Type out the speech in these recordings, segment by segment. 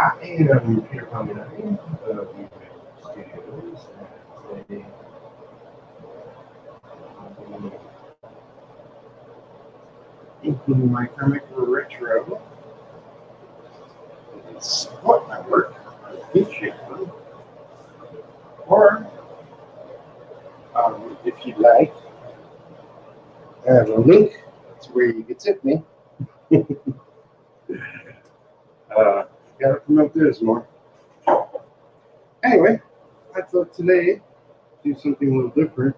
I am Peter Palmiotti of Studios. Today, including my comic retro, support my work on Patreon, or if you'd like, I have a link to where you can tip me. Gotta promote this more. Anyway, I thought today do something a little different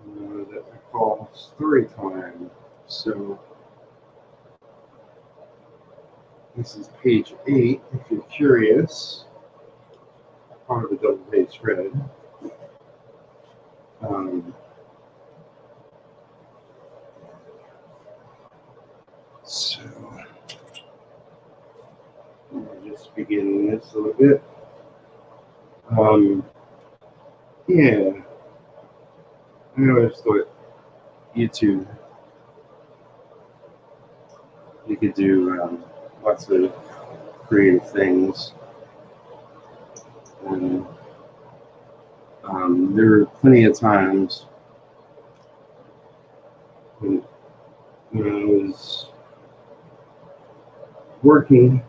that I call story time. So this is page 8. If you're curious, part of a double page spread. So I'll just begin this a little bit. Yeah, I always thought YouTube, you could do lots of creative things. And there are plenty of times when I was working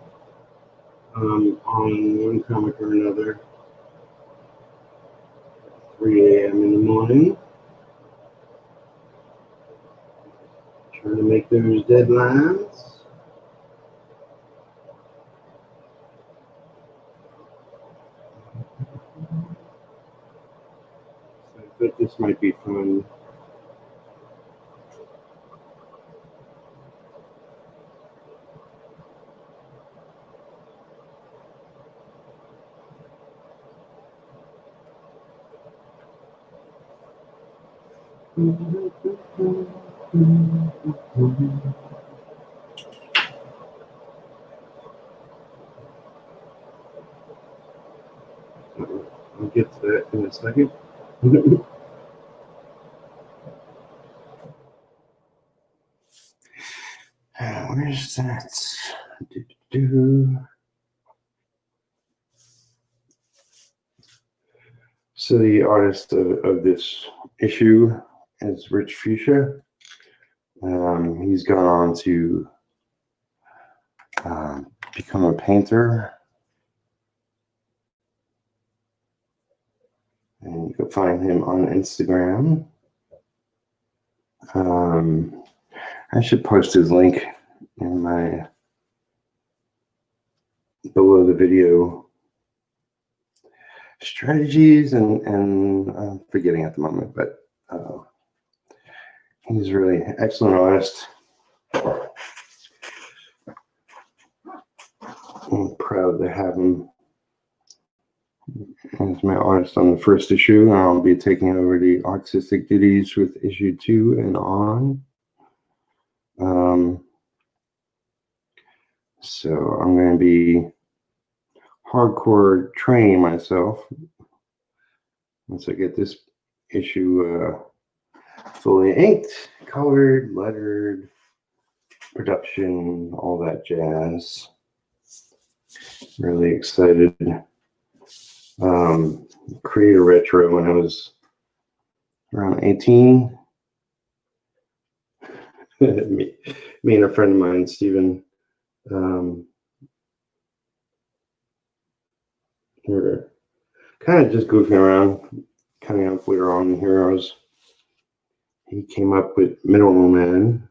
on one comic or another, 3 a.m. in the morning, trying to make those deadlines. So I thought this might be fun. I'll get to that in a second. Where's that? So the artist of this issue is Rich Fuchsia. He's gone on to become a painter. And you can find him on Instagram. I should post his link in my below the video strategies, and I'm forgetting at the moment, but he's a really excellent artist. I'm proud to have him as my artist on the first issue, and I'll be taking over the artistic duties with issue 2 and on. So I'm going to be hardcore training myself once I get this issue fully inked, colored, lettered, production, all that jazz. Really excited. Create a retro when I was around 18. me and a friend of mine, Steven, we're kind of just goofing around, coming up with our own heroes. He came up with Mineral Man,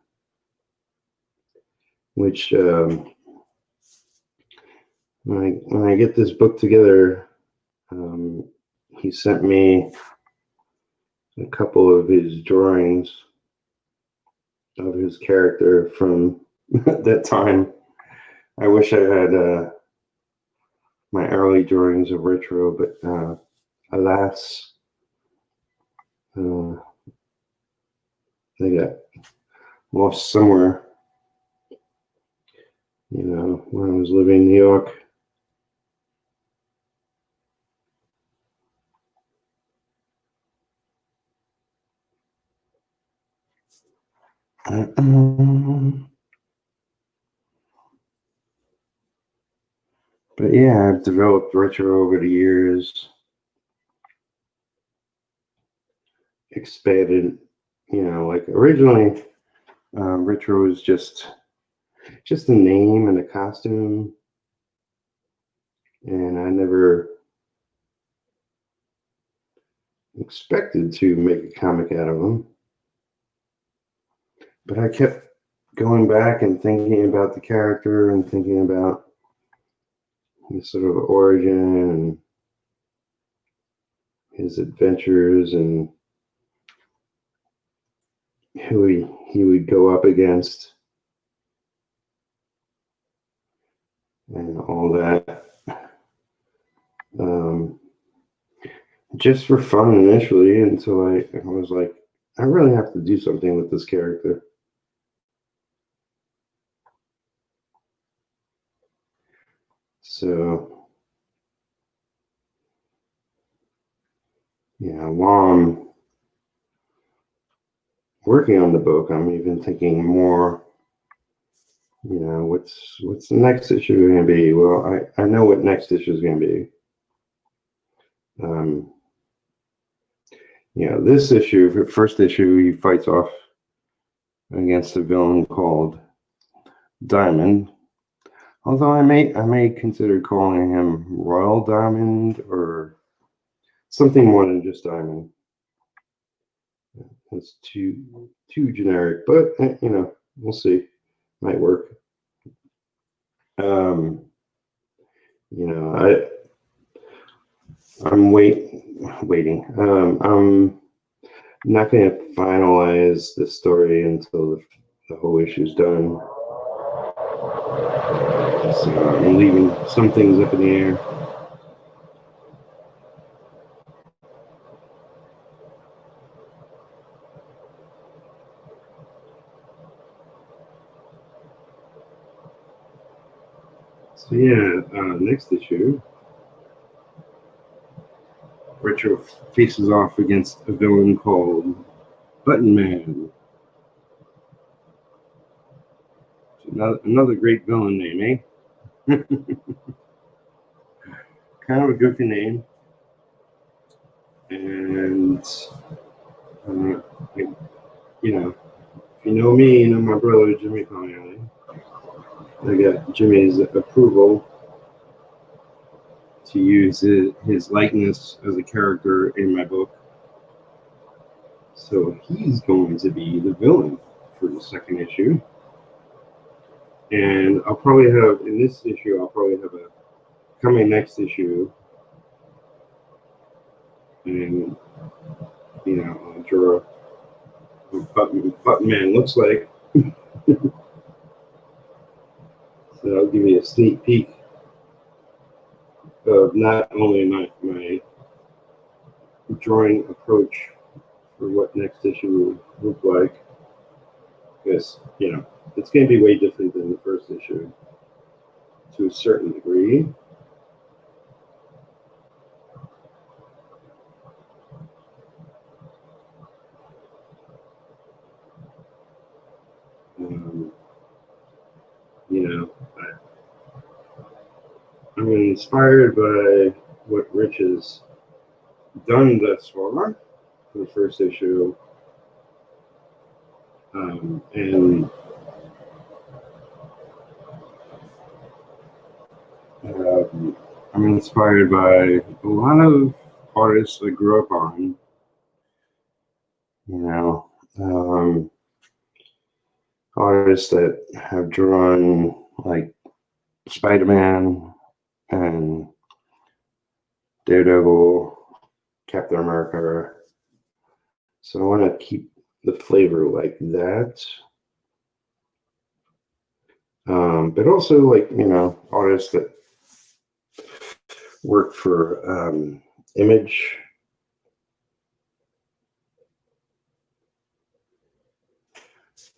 which when I get this book together, he sent me a couple of his drawings of his character from that time. I wish I had my early drawings of retro, but alas, they got lost somewhere, when I was living in New York. But yeah, I've developed retro over the years, expanded, like originally, retro was just a name and a costume, and I never expected to make a comic out of them. But I kept going back and thinking about the character and thinking about his sort of origin and his adventures and who he would go up against and all that. Just for fun initially, until I was like, I really have to do something with this character. So, while I'm working on the book, I'm even thinking more, what's the next issue going to be? Well, I know what next issue is going to be. This issue, first issue, he fights off against a villain called Diamond. Although I may consider calling him Royal Diamond or something more than just Diamond. It's too generic, but we'll see. Might work. I'm waiting. I'm not going to finalize the story until the whole issue's done. So I'm leaving some things up in the air. So yeah, next issue, Retro faces off against a villain called Button Man. Another great villain name, eh? Kind of a goofy name. And, if you know me, you know my brother, Jimmy Palmiotti. I got Jimmy's approval to use his likeness as a character in my book. So he's going to be the villain for the second issue. And I'll probably have, in this issue, a coming next issue. And, I'll draw what Button Man looks like. So I'll give you a sneak peek of not only my drawing approach for what next issue will look like, because it's going to be way different than the first issue to a certain degree. I'm inspired by what Rich has done thus far for the first issue, and I'm inspired by a lot of artists I grew up on. Artists that have drawn like Spider-Man and Daredevil, Captain America. So I want to keep the flavor like that. But also like, artists that work for Image.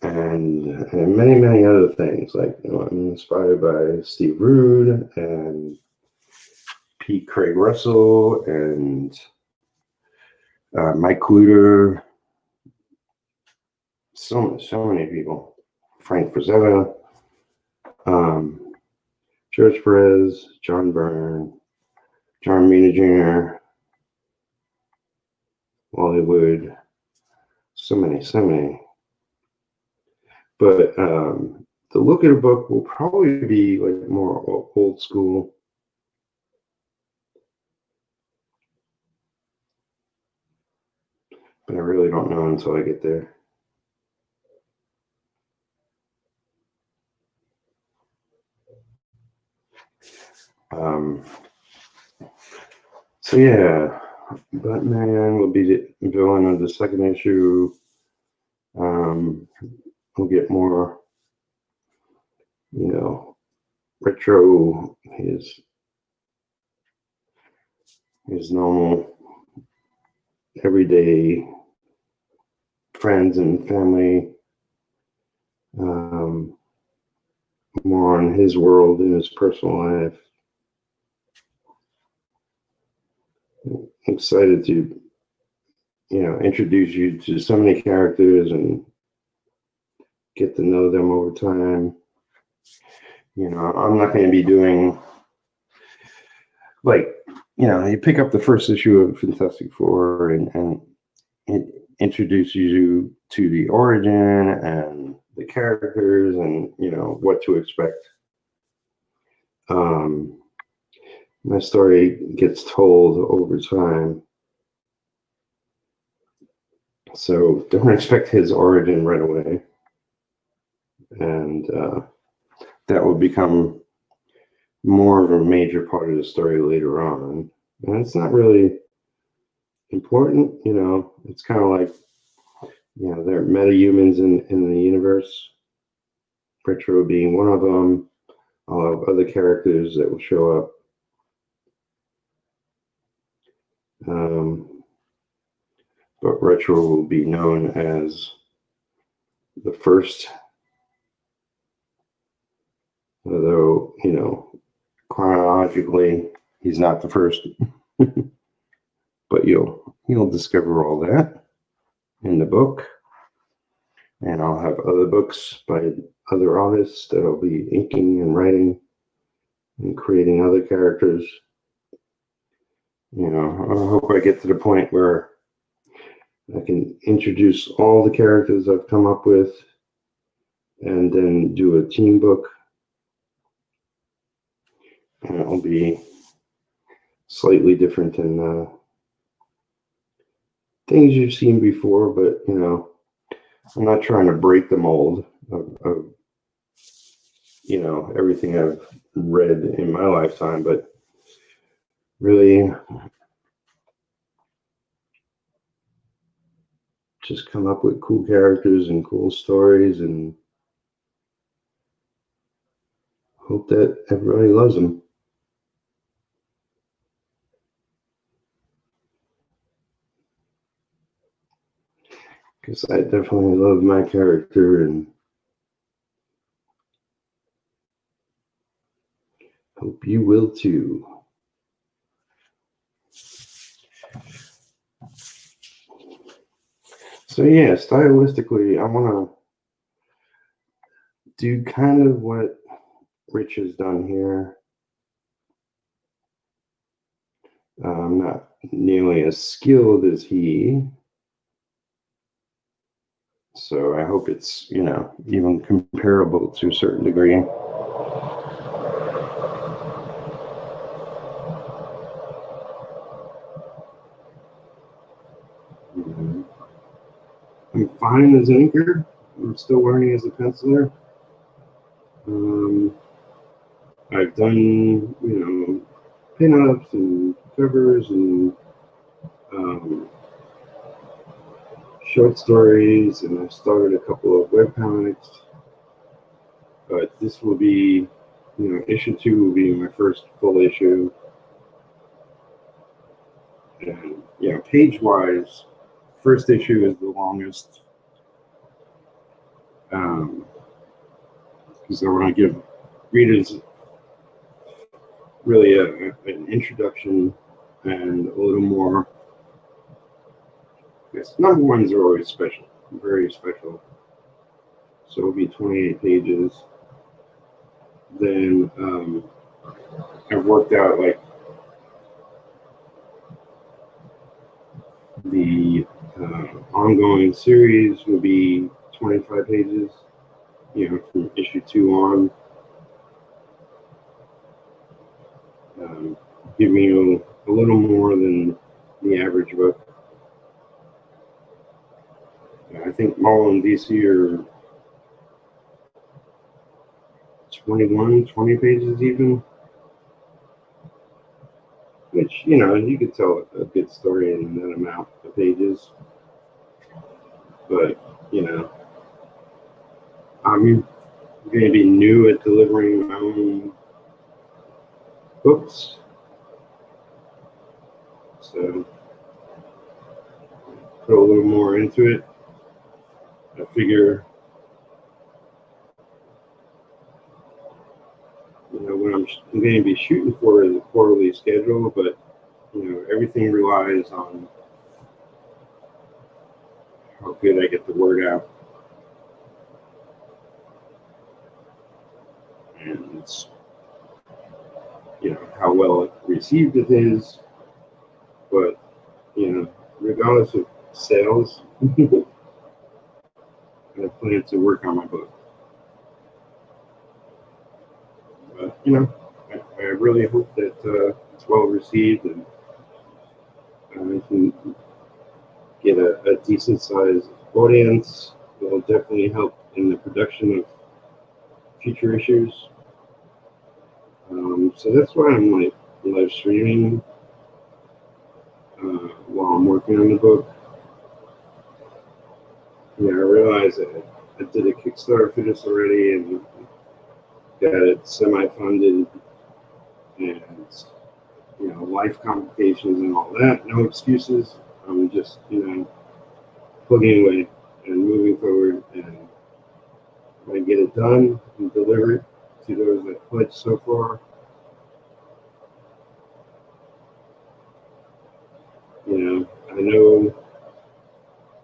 And many, many other things. Like, I'm inspired by Steve Rude and P. Craig Russell and Mike Cluter. So many people. Frank Frazetta. George Perez, John Byrne, John Romita Jr., Wally Wood, so many. But the look of the book will probably be like more old school. But I really don't know until I get there. So yeah, Batman will be the villain of the second issue. We'll get more, retro, his normal, everyday friends and family. More on his world and his personal life. I'm excited to, introduce you to so many characters and get to know them over time. I'm not going to be doing you pick up the first issue of Fantastic Four and it introduces you to the origin and the characters and what to expect. My story gets told over time, so don't expect his origin right away, and that will become more of a major part of the story later on. And it's not really important, it's kind of like, there are meta-humans in the universe, Retro being one of them. I'll have other characters that will show up. But Retro will be known as the first, although, chronologically, he's not the first. But you'll discover all that in the book. And I'll have other books by other artists that I'll be inking and writing and creating other characters. I hope I get to the point where I can introduce all the characters I've come up with and then do a team book. And it'll be slightly different than things you've seen before, but, I'm not trying to break the mold of everything I've read in my lifetime, but really just come up with cool characters and cool stories and hope that everybody loves them. Because I definitely love my character and hope you will too. So yeah, stylistically, I want to do kind of what Rich has done here. I'm not nearly as skilled as he. So I hope it's, even comparable to a certain degree. I'm fine as an inker. I'm still learning as a penciler. I've done, pinups and covers and short stories, and I've started a couple of webcomics. But this will be, issue 2 will be my first full issue. And, page-wise, first issue is the longest. Because I want to give readers really an introduction and a little more. Yes, number ones are always special, very special. So it'll be 28 pages. Then I've worked out like the ongoing series will be 25 pages, from issue 2 on. Giving you a little more than the average book. I think Marvel and DC are 20 pages even. Which, you could tell a good story in that amount of pages. But, I'm going to be new at delivering my own books. So, put a little more into it. I figure, what I'm going to be shooting for is a quarterly schedule, but, everything relies on how good I get the word out. And, how well received it is. But, regardless of sales, I plan to work on my book. But, I really hope that it's well received and I can get a decent sized audience. It will definitely help in the production of future issues. So that's why I'm like live streaming while I'm working on the book. I realized that I did a Kickstarter for this already and got it semi-funded, and life complications and all that. No excuses. I'm just plugging away and moving forward, and I get it done and deliver it to those that pledged so far. I know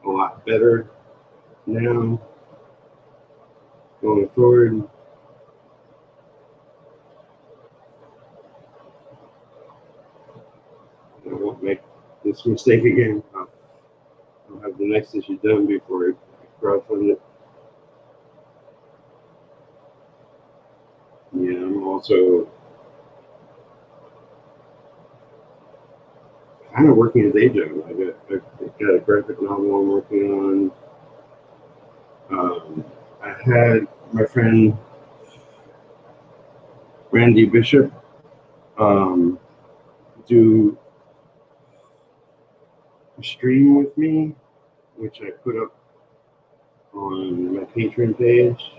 a lot better now going forward. I won't make this mistake again. I'll have the next issue done before I crowdfund it. I'm also kind of working a day job. I've got a graphic novel I'm working on. I had my friend Randy Bishop do a stream with me, which I put up on my Patreon page.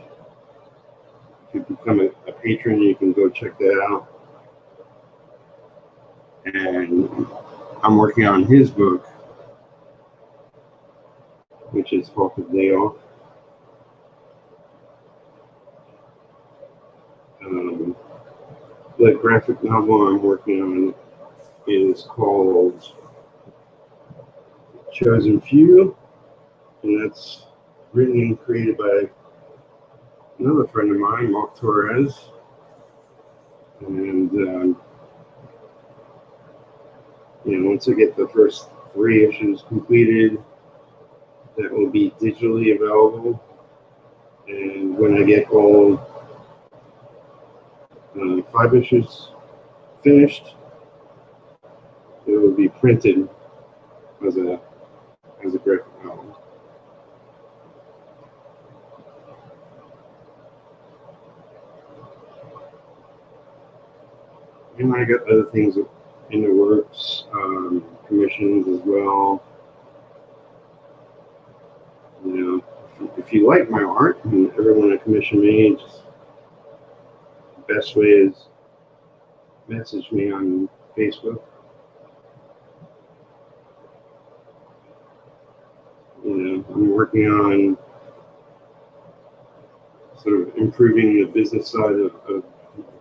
If you become a patron, you can go check that out. And I'm working on his book, which is called The Day Off. The graphic novel I'm working on is called Chosen Few, and that's written and created by another friend of mine, Mark Torres. And once I get the first 3 issues completed, that will be digitally available. And when I get all 5 issues finished, it will be printed as a graphic novel. And I got other things in the works, commissions as well. If you like my art and ever want to commission me, just the best way is message me on Facebook. I'm working on sort of improving the business side of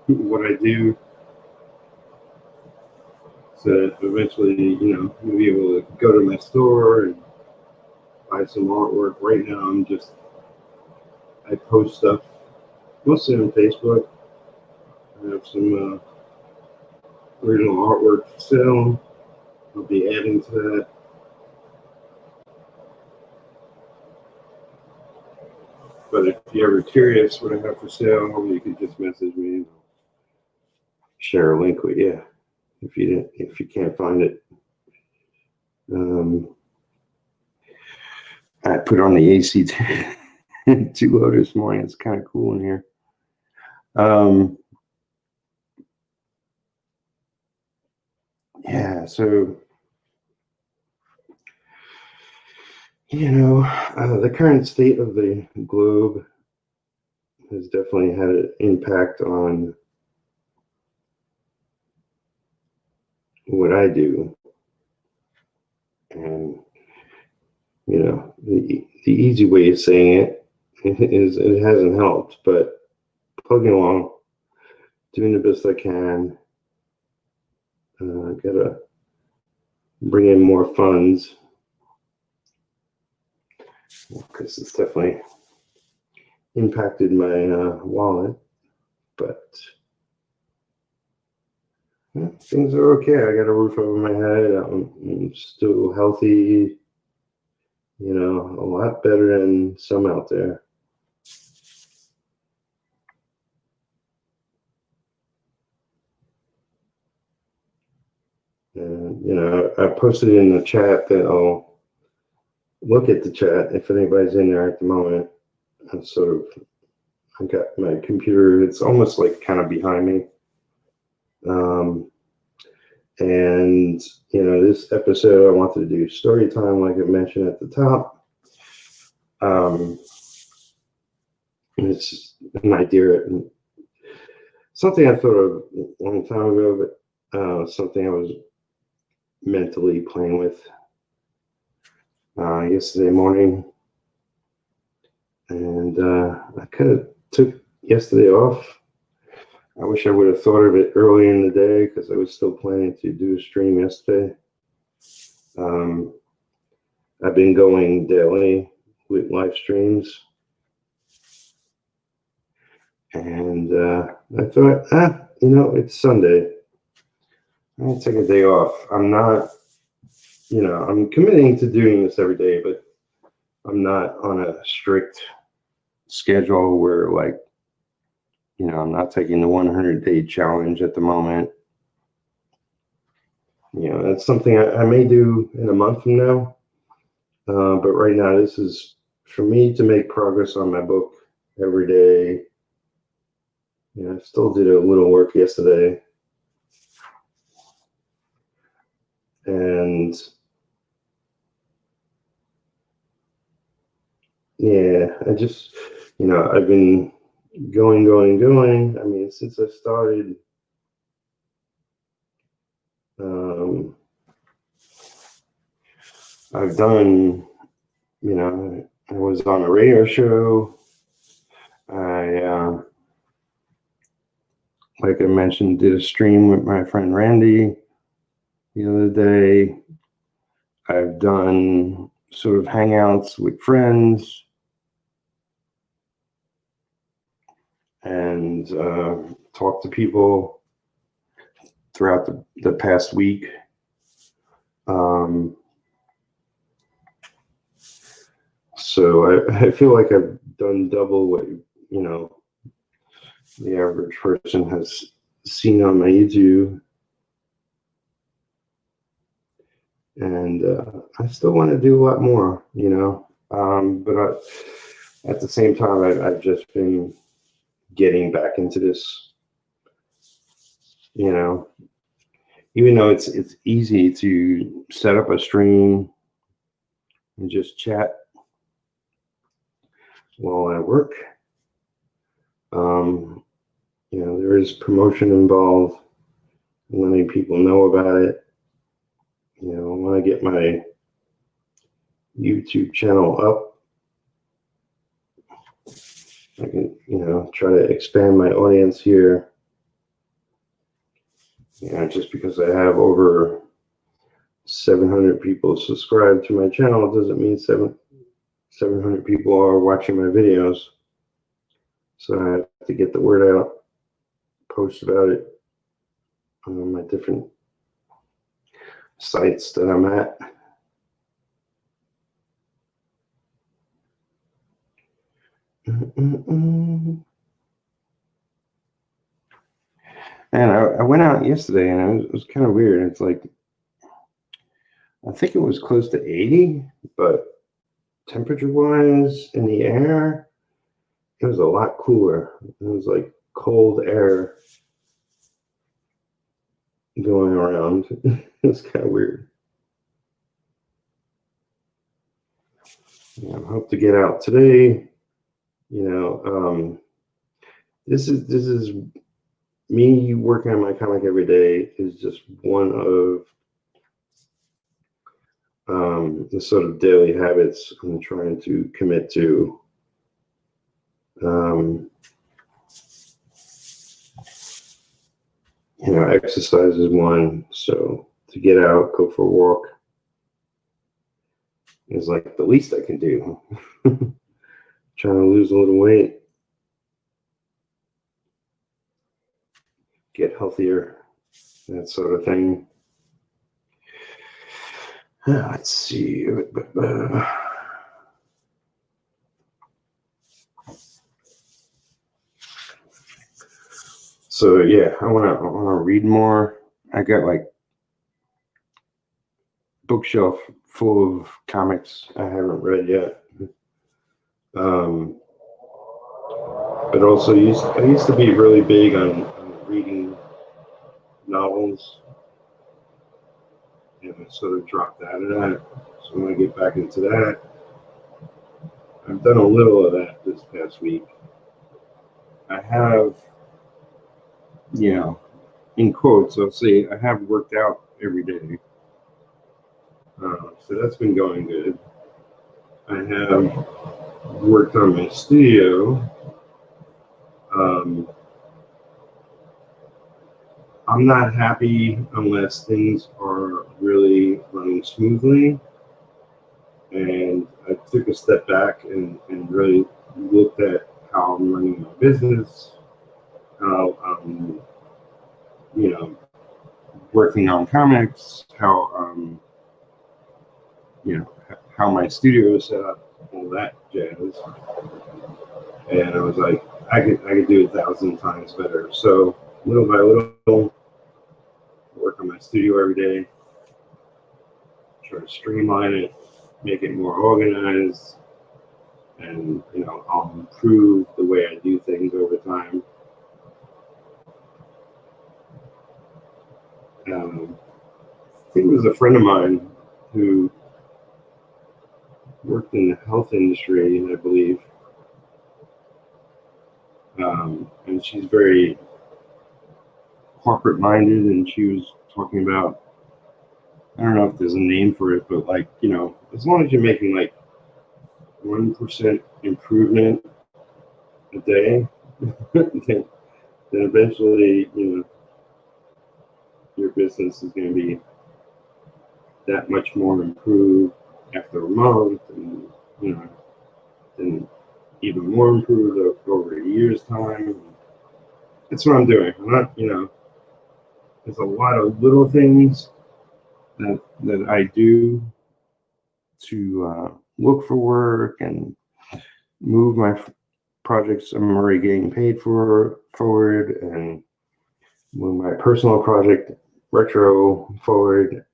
what I do, so that eventually, we'll be able to go to my store and buy some artwork. Right now, I post stuff mostly on Facebook. I have some original artwork for sale. I'll be adding to that. But if you're ever curious what I have for sale, you can just message me and I'll share a link with you if you can't find it. I put on the AC too low this morning. It's kind of cool in here. Yeah, so the current state of the globe has definitely had an impact on what I do. And, the easy way of saying it is it hasn't helped, but plugging along, doing the best I can. Gotta bring in more funds because it's definitely impacted my wallet, but things are okay. I got a roof over my head. I'm still healthy, a lot better than some out there. And, I posted in the chat that I'll look at the chat if anybody's in there at the moment. I got my computer, it's almost like kind of behind me. And, this episode I wanted to do story time, like I mentioned at the top. It's an idea, something I thought of a long time ago, but something I was mentally playing with yesterday morning. And I kind of took yesterday off. I wish I would have thought of it early in the day because I was still planning to do a stream yesterday. I've been going daily with live streams. And I thought, it's Sunday. I'm going to take a day off. I'm not, I'm committing to doing this every day, but I'm not on a strict schedule where, I'm not taking the 100-day challenge at the moment. That's something I may do in a month from now. But right now, this is for me to make progress on my book every day. I still did a little work yesterday. And yeah, I just, I've been going. I mean, since I started, I've done, I was on a radio show. Like I mentioned, did a stream with my friend Randy the other day. I've done sort of hangouts with friends and talked to people throughout the past week. So I feel like I've done double what, the average person has seen on my YouTube. And I still want to do a lot more, but at the same time, I've just been getting back into this, even though it's easy to set up a stream and just chat while I work. There is promotion involved, letting people know about it. When I get my YouTube channel up, I can, try to expand my audience here. Just because I have over 700 people subscribed to my channel doesn't mean 700 people are watching my videos. So I have to get the word out, post about it. my different sites that I'm at. And I went out yesterday, and it was kind of weird. It's like, I think it was close to 80, but temperature-wise in the air, it was a lot cooler. It was like cold air going around. It's kind of weird. Yeah, I hope to get out today. This is me working on my comic every day is just one of the sort of daily habits I'm trying to commit to. Exercise is one, so to get out, go for a walk is like the least I can do. Trying to lose a little weight, get healthier, that sort of thing. Let's see. So yeah, I wanna read more. I got like bookshelf full of comics I haven't read yet. But also I used to be really big on reading novels, and I sort of dropped out of that. So I'm gonna get back into that. I've done a little of that this past week. I have, in quotes, I'll say I have worked out every day. So that's been going good. I have worked on my studio. I'm not happy unless things are really running smoothly. And I took a step back and really looked at how I'm running my business, how I'm, working on comics, how how my studio is set up, all that jazz. And I was like, I could do 1,000 times better. So little by little, work on my studio every day, try to streamline it, make it more organized, and I'll improve the way I do things over time. I think it was a friend of mine who worked in the health industry, I believe, and she's very corporate minded, and she was talking about, I don't know if there's a name for it, but like, as long as you're making like 1% improvement a day, then eventually, your business is going to be that much more improved after a month, and then even more improved over a year's time. That's what I'm doing. I'm not, there's a lot of little things that I do to look for work and move my projects I'm already getting paid for forward, and move my personal project retro forward.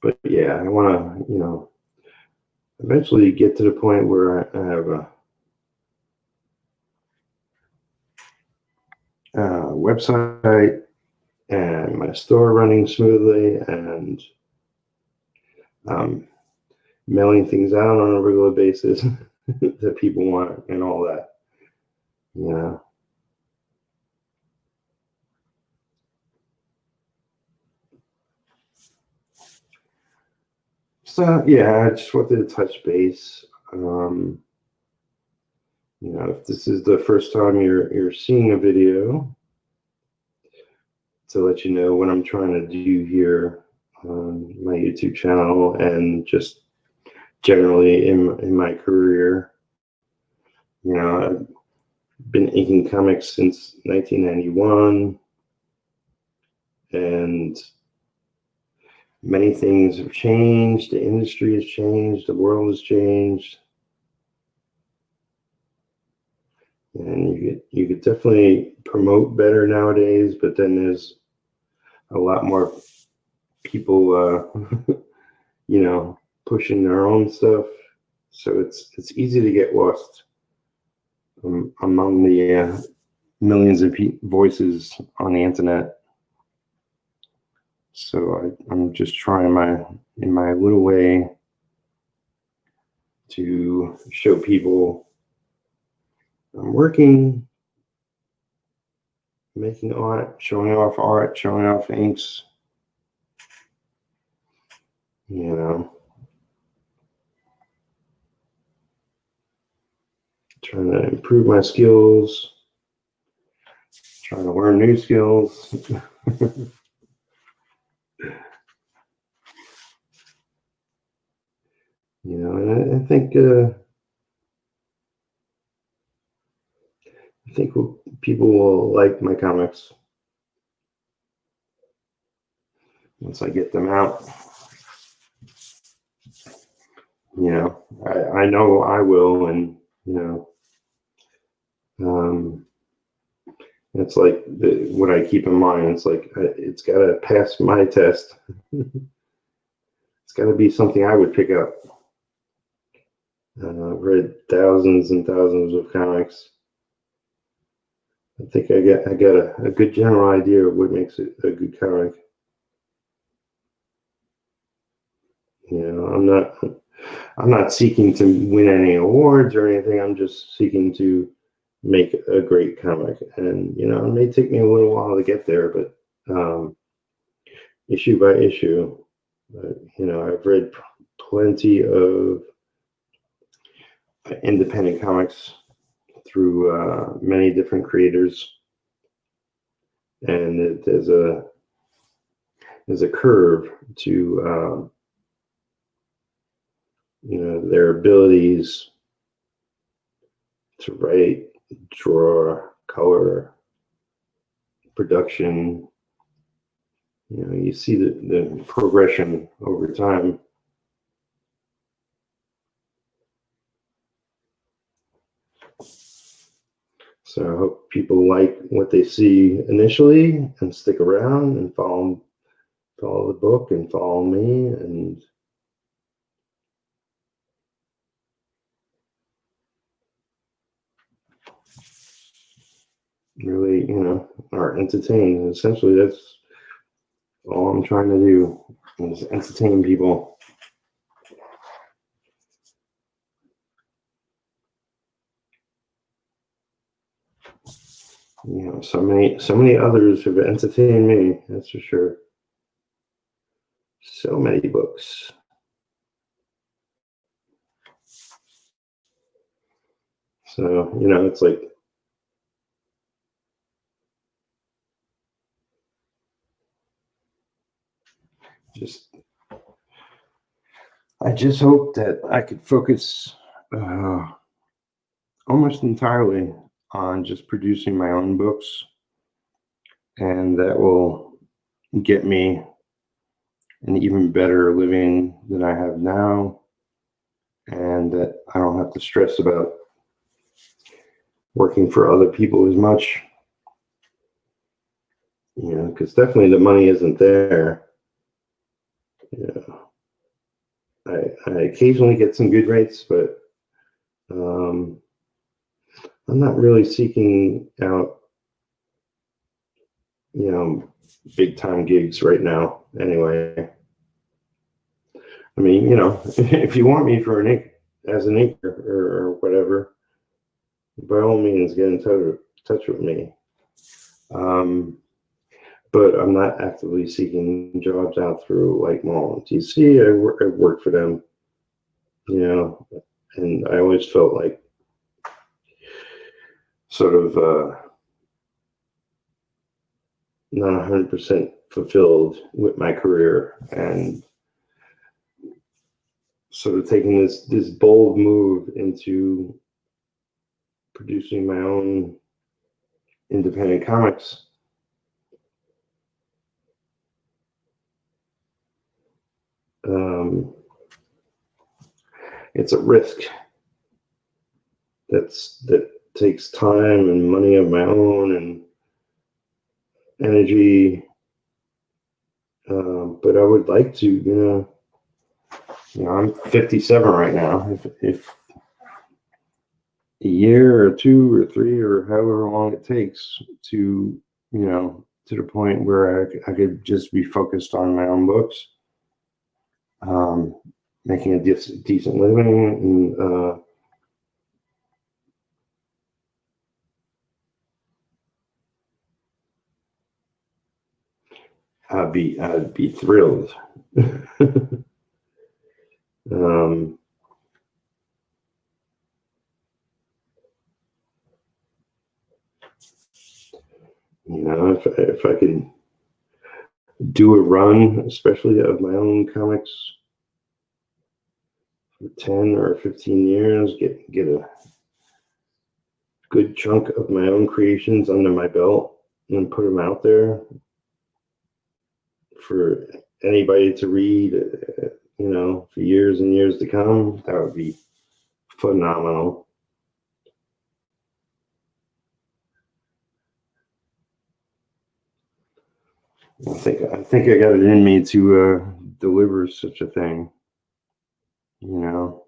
But yeah, I want to, eventually get to the point where I have a website and my store running smoothly, and mailing things out on a regular basis that people want, and all that. So yeah, I just wanted to touch base. If this is the first time you're seeing a video, to let you know what I'm trying to do here on my YouTube channel, and just generally in my career. been inking comics since 1991, and many things have changed. The industry has changed. The world has changed. And you could definitely promote better nowadays, but then there's a lot more people, pushing their own stuff. So it's easy to get lost among the millions of voices on the internet. So I'm just trying in my little way to show people I'm working, making art, showing off inks, trying to improve my skills, trying to learn new skills. And I think people will like my comics once I get them out. I know I will, and it's like what I keep in mind. It's like it's got to pass my test. It's got to be something I would pick up. I've read thousands and thousands of comics. I think I got a good general idea of what makes it a good comic. I'm not seeking to win any awards or anything. I'm just seeking to make a great comic, and it may take me a little while to get there, but issue by issue, I've read plenty of independent comics through many different creators, and there's a curve to their abilities to write, draw, color, production. You see the progression over time. So I hope people like what they see initially and stick around and follow the book and follow me, and really, are entertained. Essentially, that's all I'm trying to do, is entertain people. So many others have entertained me, that's for sure. So many books. So, it's like I just hope that I could focus almost entirely on just producing my own books, and that will get me an even better living than I have now, and that I don't have to stress about working for other people as much, because definitely the money isn't there. I occasionally get some good rates, but I'm not really seeking out big time gigs right now anyway. I mean, if you want me for as an inker or whatever, by all means get in touch with me. But I'm not actively seeking jobs out through like Mall and TC. I work for them, and I always felt like sort of not 100% fulfilled with my career, and sort of taking this bold move into producing my own independent comics. It's a risk that takes time and money of my own and energy. But I would like to, you know, I'm 57 right now. If a year or 2 or 3 or however long it takes to, you know, to the point where I could just be focused on my own books, making a decent living, and I'd be thrilled. You know, if I could do a run, especially of my own comics, for 10 or 15 years, get a good chunk of my own creations under my belt and put them out there for anybody to read, you know, for years and years to come, that would be phenomenal. I think I got it in me to deliver such a thing, you know.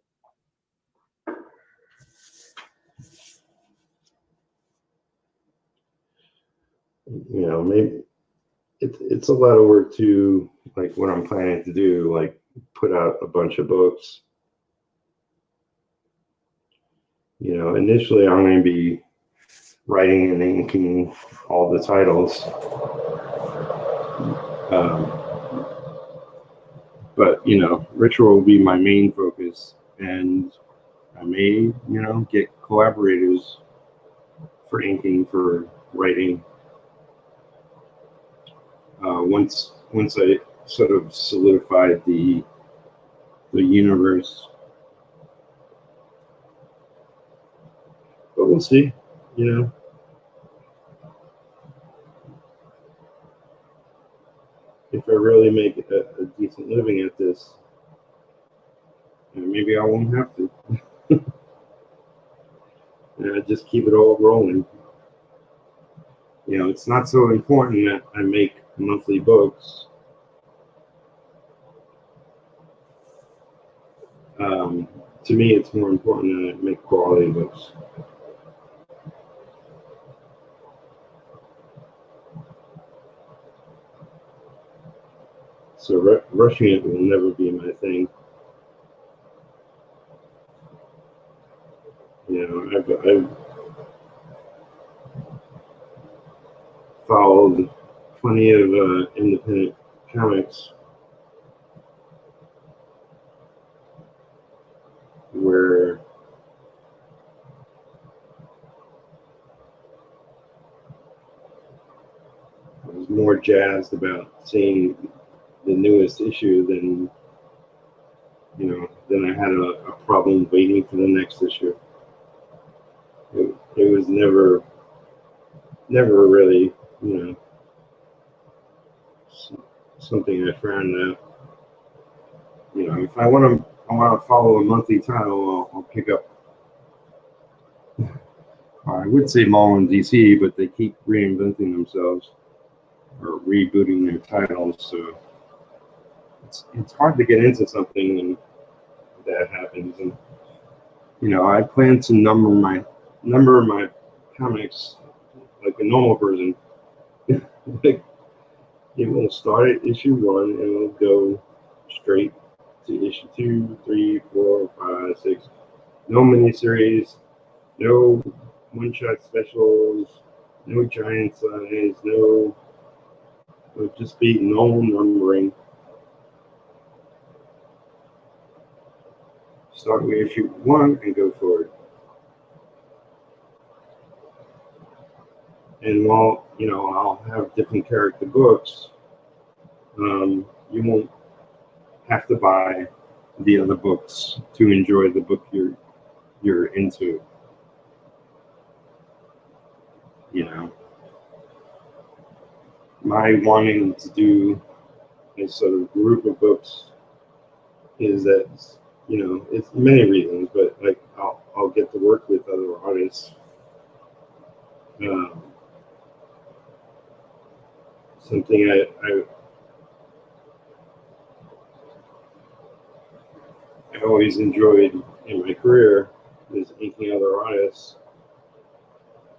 You know, maybe it's a lot of work to, like, what I'm planning to do, like put out a bunch of books. You know, initially I'm going to be writing and inking all the titles. But, you know, Ritual will be my main focus, and I may, you know, get collaborators for inking, for writing. Once I sort of solidified the universe, but we'll see. You know, if I really make a decent living at this, you know, maybe I won't have to. Just keep it all rolling. You know, it's not so important that I make monthly books. To me, it's more important that I make quality books. So rushing it will never be my thing. You know, I've followed plenty of independent comics where I was more jazzed about seeing the newest issue than, you know, than I had a problem waiting for the next issue. It was never really, you know, something I found that, you know, if I want to follow a monthly title, I'll pick up. I would say Marvel and DC, but they keep reinventing themselves or rebooting their titles, so it's hard to get into something when that happens. And, you know, I plan to number my comics like a normal person. Like, it will start at issue 1 and it'll go straight to issue 2, 3, 4, 5, 6. No miniseries, no one-shot specials, no giant size, no. It'll just be normal numbering. Start with issue 1 and go forward. And while, you know, I'll have different character books, you won't have to buy the other books to enjoy the book you're into. my wanting to do a sort of group of books is that, you know, it's many reasons, but like I'll get to work with other artists. Something I always enjoyed in my career is inking other artists.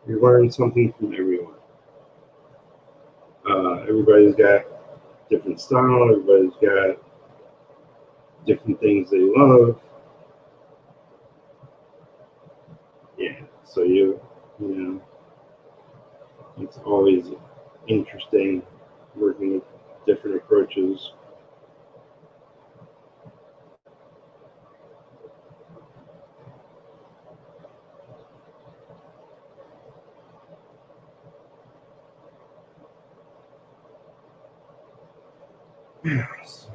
You learn something from everyone. Everybody's got different style. Everybody's got different things they love. Yeah, so you know, it's always interesting working with different approaches. Yes.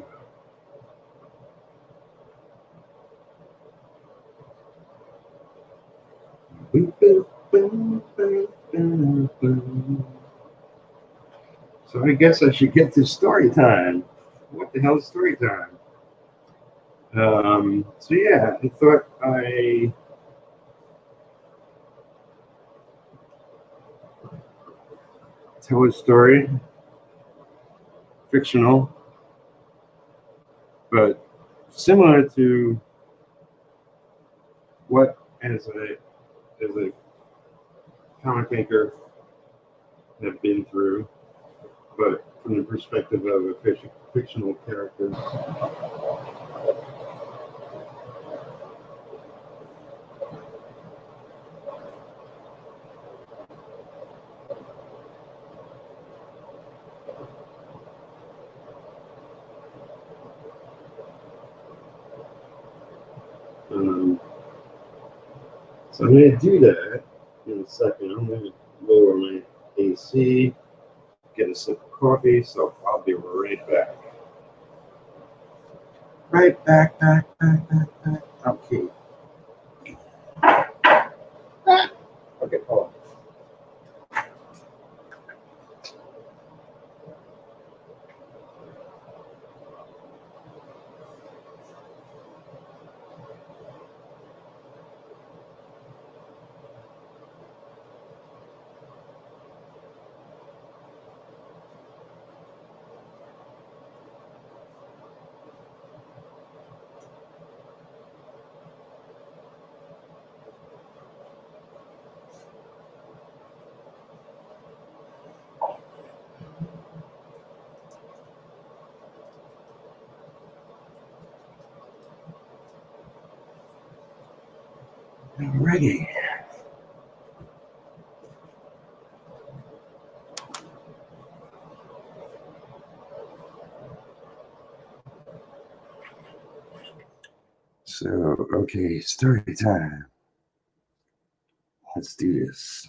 So I guess I should get to story time. What the hell is story time? So yeah, I thought I tell a story, fictional, but similar to what as a comic maker have been through, but from the perspective of a fictional character. So I'm going to do that in a second. I'm going to lower my AC, get a sip of coffee, so I'll be right back. Right back. Okay. Okay, hold on. Alrighty. So, okay, story time. Let's do this.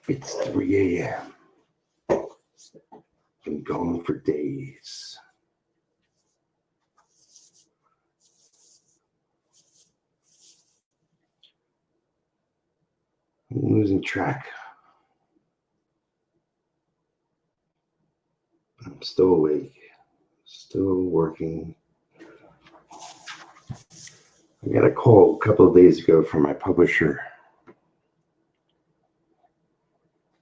It's 3 a.m. Been going for days. I'm losing track. I'm still awake, still working. I got a call a couple of days ago from my publisher.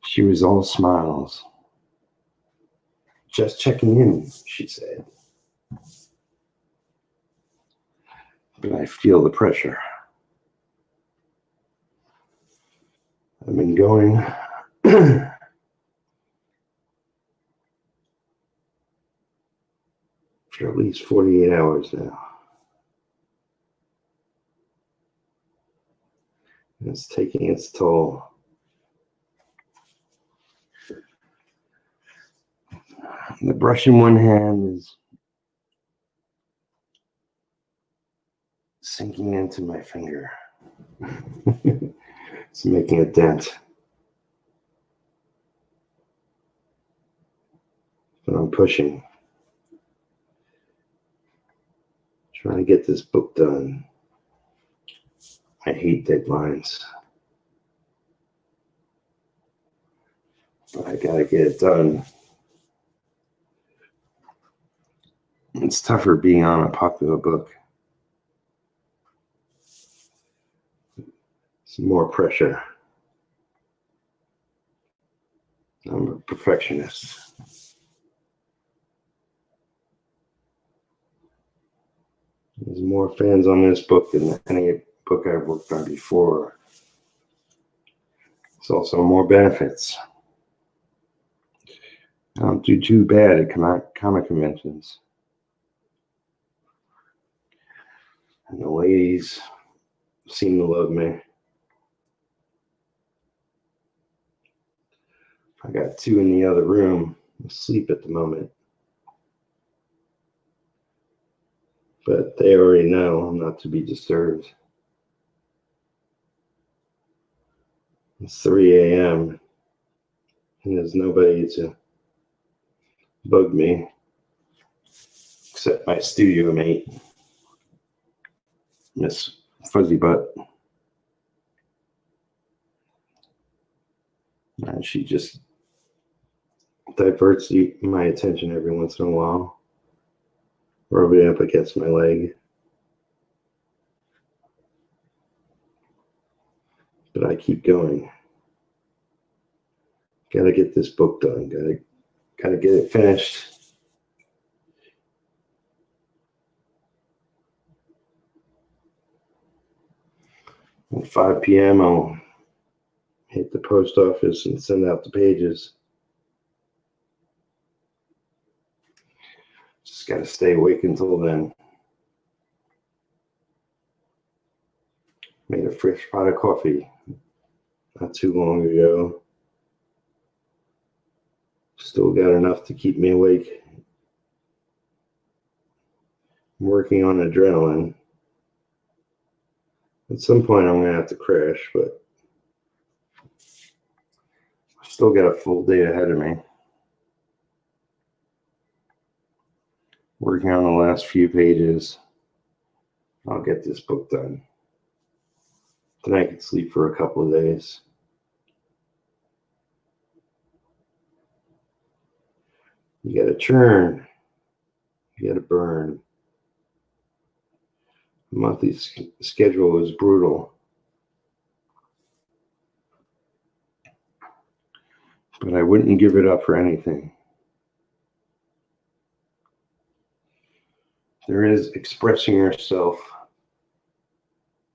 She was all smiles. Just checking in, she said. But I feel the pressure. I've been going for at least 48 hours now. And it's taking its toll. The brush in one hand is sinking into my finger. It's making a dent. But I'm pushing. Trying to get this book done. I hate deadlines. But I gotta get it done. It's tougher being on a popular book. It's more pressure. I'm a perfectionist. There's more fans on this book than any book I've worked on before. There's also more benefits. I don't do too bad at comic conventions. And the ladies seem to love me. I got two in the other room asleep at the moment. But they already know I'm not to be disturbed. It's 3 a.m. and there's nobody to bug me except my studio mate, Miss Fuzzy Butt. And she just diverts my attention every once in a while, rubbing up against my leg. But I keep going. Gotta get this book done. Gotta get it finished. At 5 p.m. I'll hit the post office and send out the pages. Just gotta stay awake until then. Made a fresh pot of coffee not too long ago. Still got enough to keep me awake. I'm working on adrenaline. At some point I'm gonna have to crash, but I still got a full day ahead of me. Working on the last few pages. I'll get this book done. Then I can sleep for a couple of days. You gotta churn. You gotta burn. The monthly schedule is brutal. But I wouldn't give it up for anything. There is expressing yourself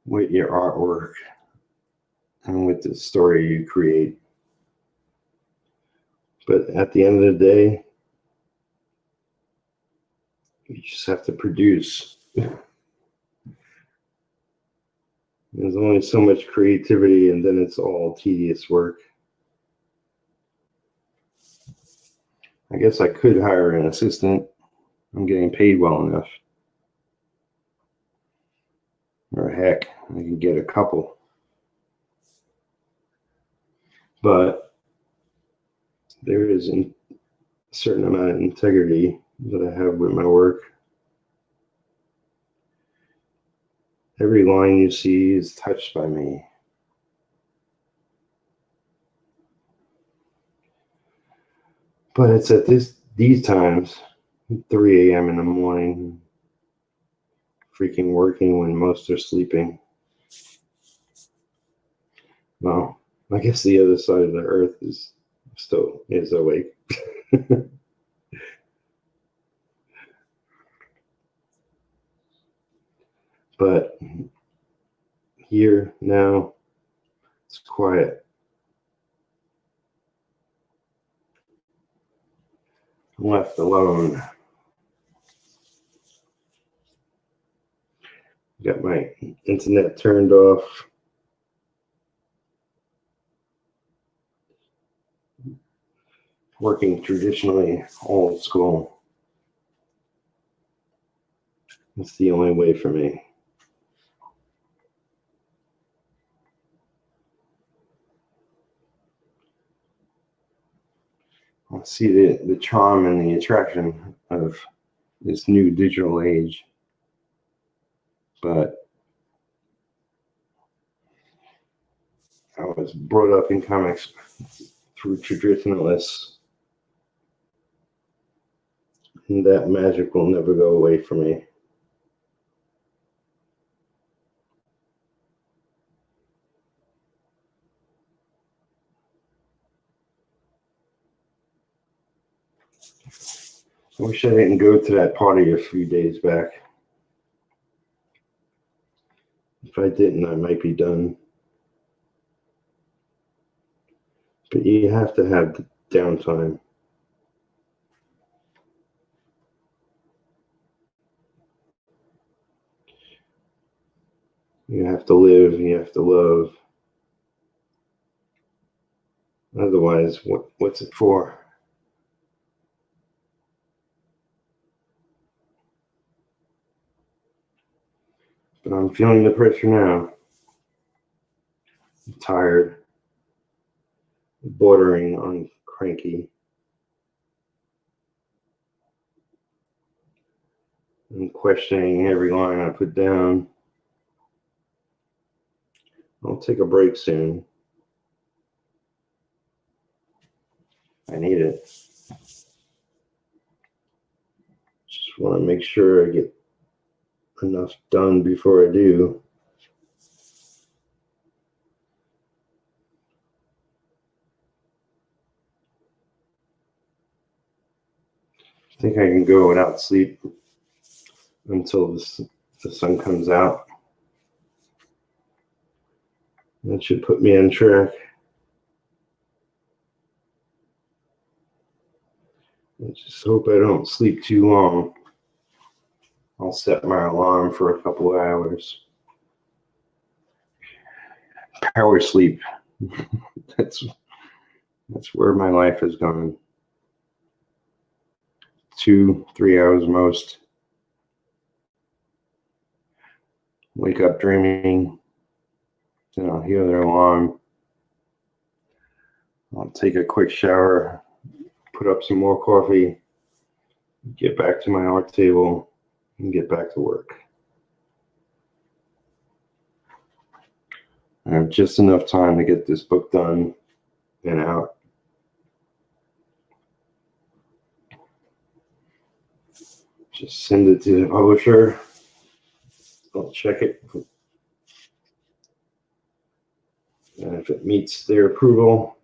with your artwork and with the story you create. But at the end of the day, you just have to produce. There's only so much creativity, and then it's all tedious work. I guess I could hire an assistant. I'm getting paid well enough. Or heck, I can get a couple. But there is a certain amount of integrity that I have with my work. Every line you see is touched by me. But it's at these times, 3 a.m. in the morning, freaking working when most are sleeping. Well, I guess the other side of the earth is awake. But here now, it's quiet. I'm left alone. Got my internet turned off. Working traditionally old school. It's the only way for me. I see the charm and the attraction of this new digital age. But I was brought up in comics through traditionalists, and that magic will never go away from me. I wish I didn't go to that party a few days back. If I didn't, I might be done. But you have to have the downtime. You have to live, you have to love. Otherwise, what's it for? But I'm feeling the pressure now. I'm tired, bordering on cranky. I'm questioning every line I put down. I'll take a break soon. I need it. Just want to make sure I get enough done before I do. I think I can go without sleep until the sun comes out. That should put me on track. I just hope I don't sleep too long. I'll set my alarm for a couple of hours. Power sleep. That's where my life has gone. 2-3 hours most. Wake up dreaming. Then I'll hear their alarm. I'll take a quick shower, put up some more coffee, get back to my art table, and get back to work. I have just enough time to get this book done and out. Just send it to the publisher. I'll check it. And if it meets their approval,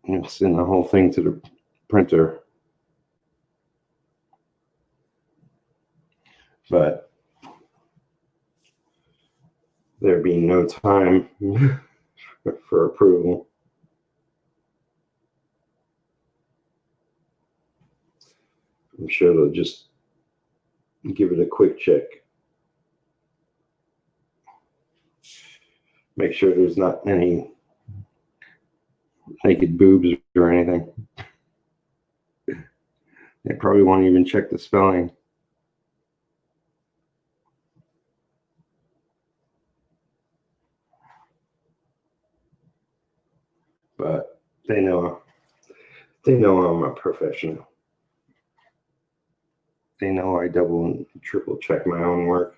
I'll send the whole thing to the printer. But there being no time for approval, I'm sure they'll just give it a quick check. Make sure there's not any naked boobs or anything. They probably won't even check the spelling. But they know I'm a professional. They know I double and triple check my own work.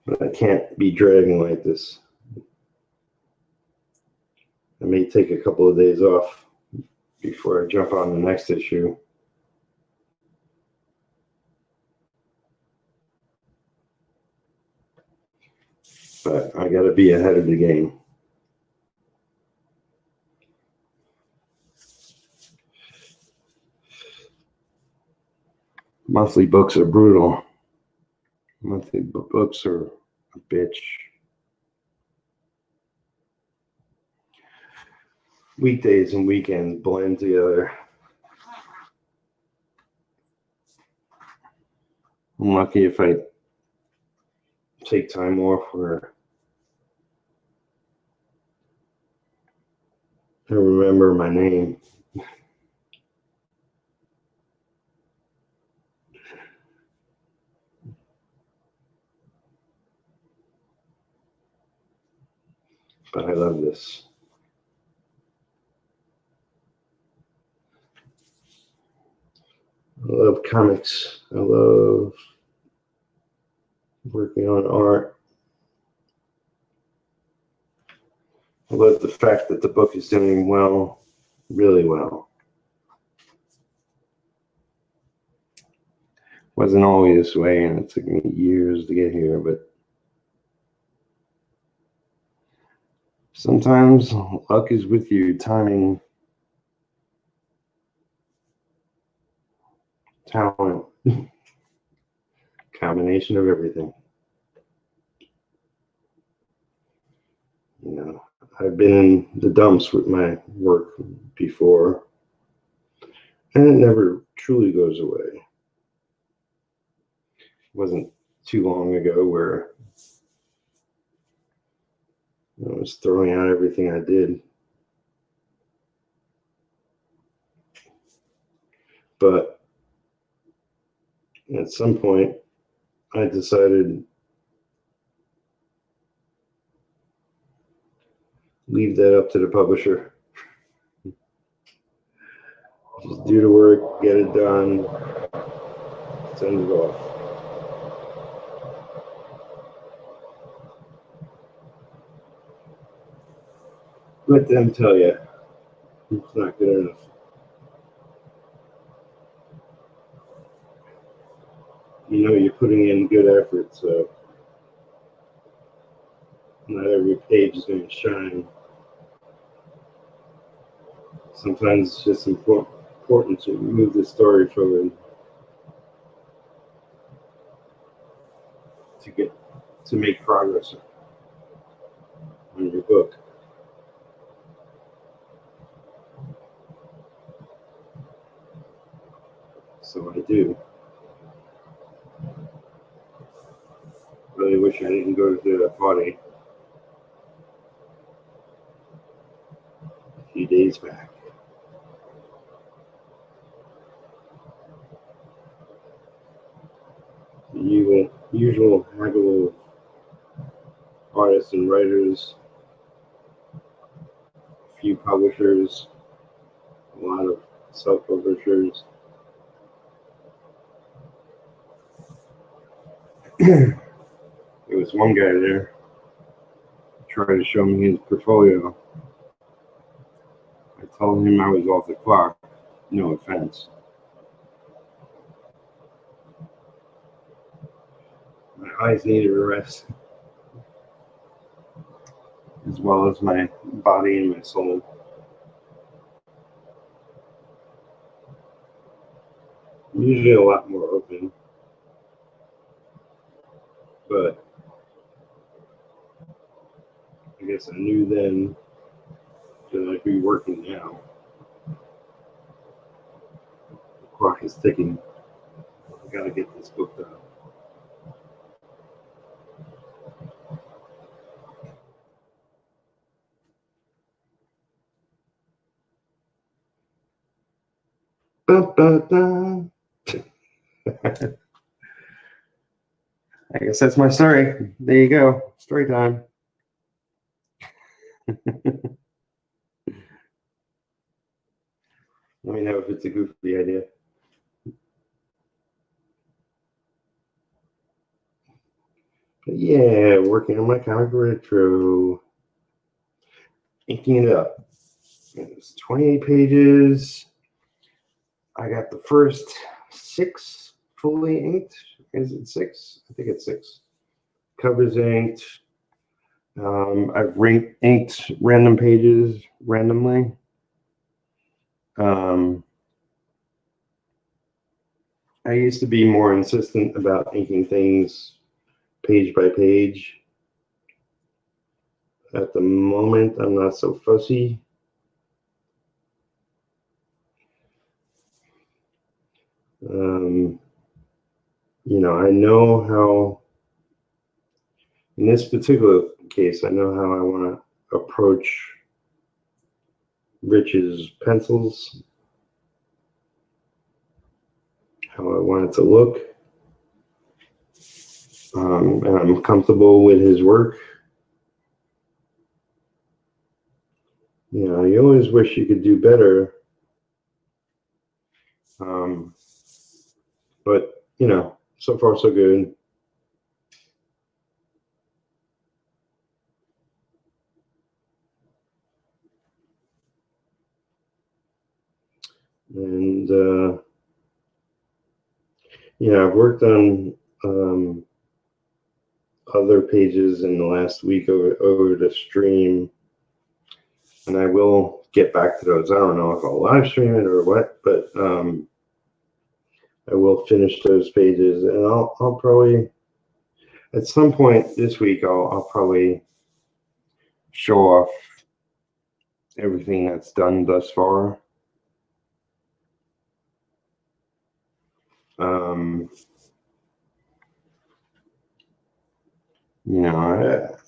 But I can't be dragging like this. I may take a couple of days off before I jump on the next issue. But I got to be ahead of the game. Monthly books are brutal. Monthly books are a bitch. Weekdays and weekends blend together. I'm lucky if I take time off where I remember my name. But I love this. I love comics. I love working on art. I love the fact that the book is doing well, really well. Wasn't always this way, and it took me years to get here, but sometimes luck is with you, timing, talent, combination of everything. You know, I've been in the dumps with my work before, and it never truly goes away. It wasn't too long ago where I was throwing out everything I did. But at some point, I decided leave that up to the publisher. Just do the work, get it done, send it off. Let them tell you it's not good enough. You know you're putting in good effort, so not every page is going to shine. Sometimes it's just important to move the story forward to make progress on your book. So I do. Really wish I didn't go to that party a few days back. The usual haggle of artists and writers, a few publishers, a lot of self-publishers. There was one guy there tried to show me his portfolio. I told him I was off the clock. No offense. My eyes needed a rest, as well as my body and my soul. I'm usually a lot more open, but I guess I knew then that I'd be working now. The clock is ticking. I gotta get this book done. I guess that's my story. There you go. Story time. Let me know if it's a goofy idea. But yeah, working on my comic retro. Inking it up. It's 28 pages. I got the first 6 fully inked. Is it 6? I think it's 6. Covers inked. I've inked random pages randomly. I used to be more insistent about inking things page by page. At the moment, I'm not so fussy. You know, I know how, in this particular case, I know how I want to approach Rich's pencils, how I want it to look, and I'm comfortable with his work. You know, you always wish you could do better. But, so far so good. And, I've worked on other pages in the last week over the stream, and I will get back to those. I don't know if I'll live stream it or what, but I will finish those pages, and I'll probably at some point this week I'll probably show off everything that's done thus far.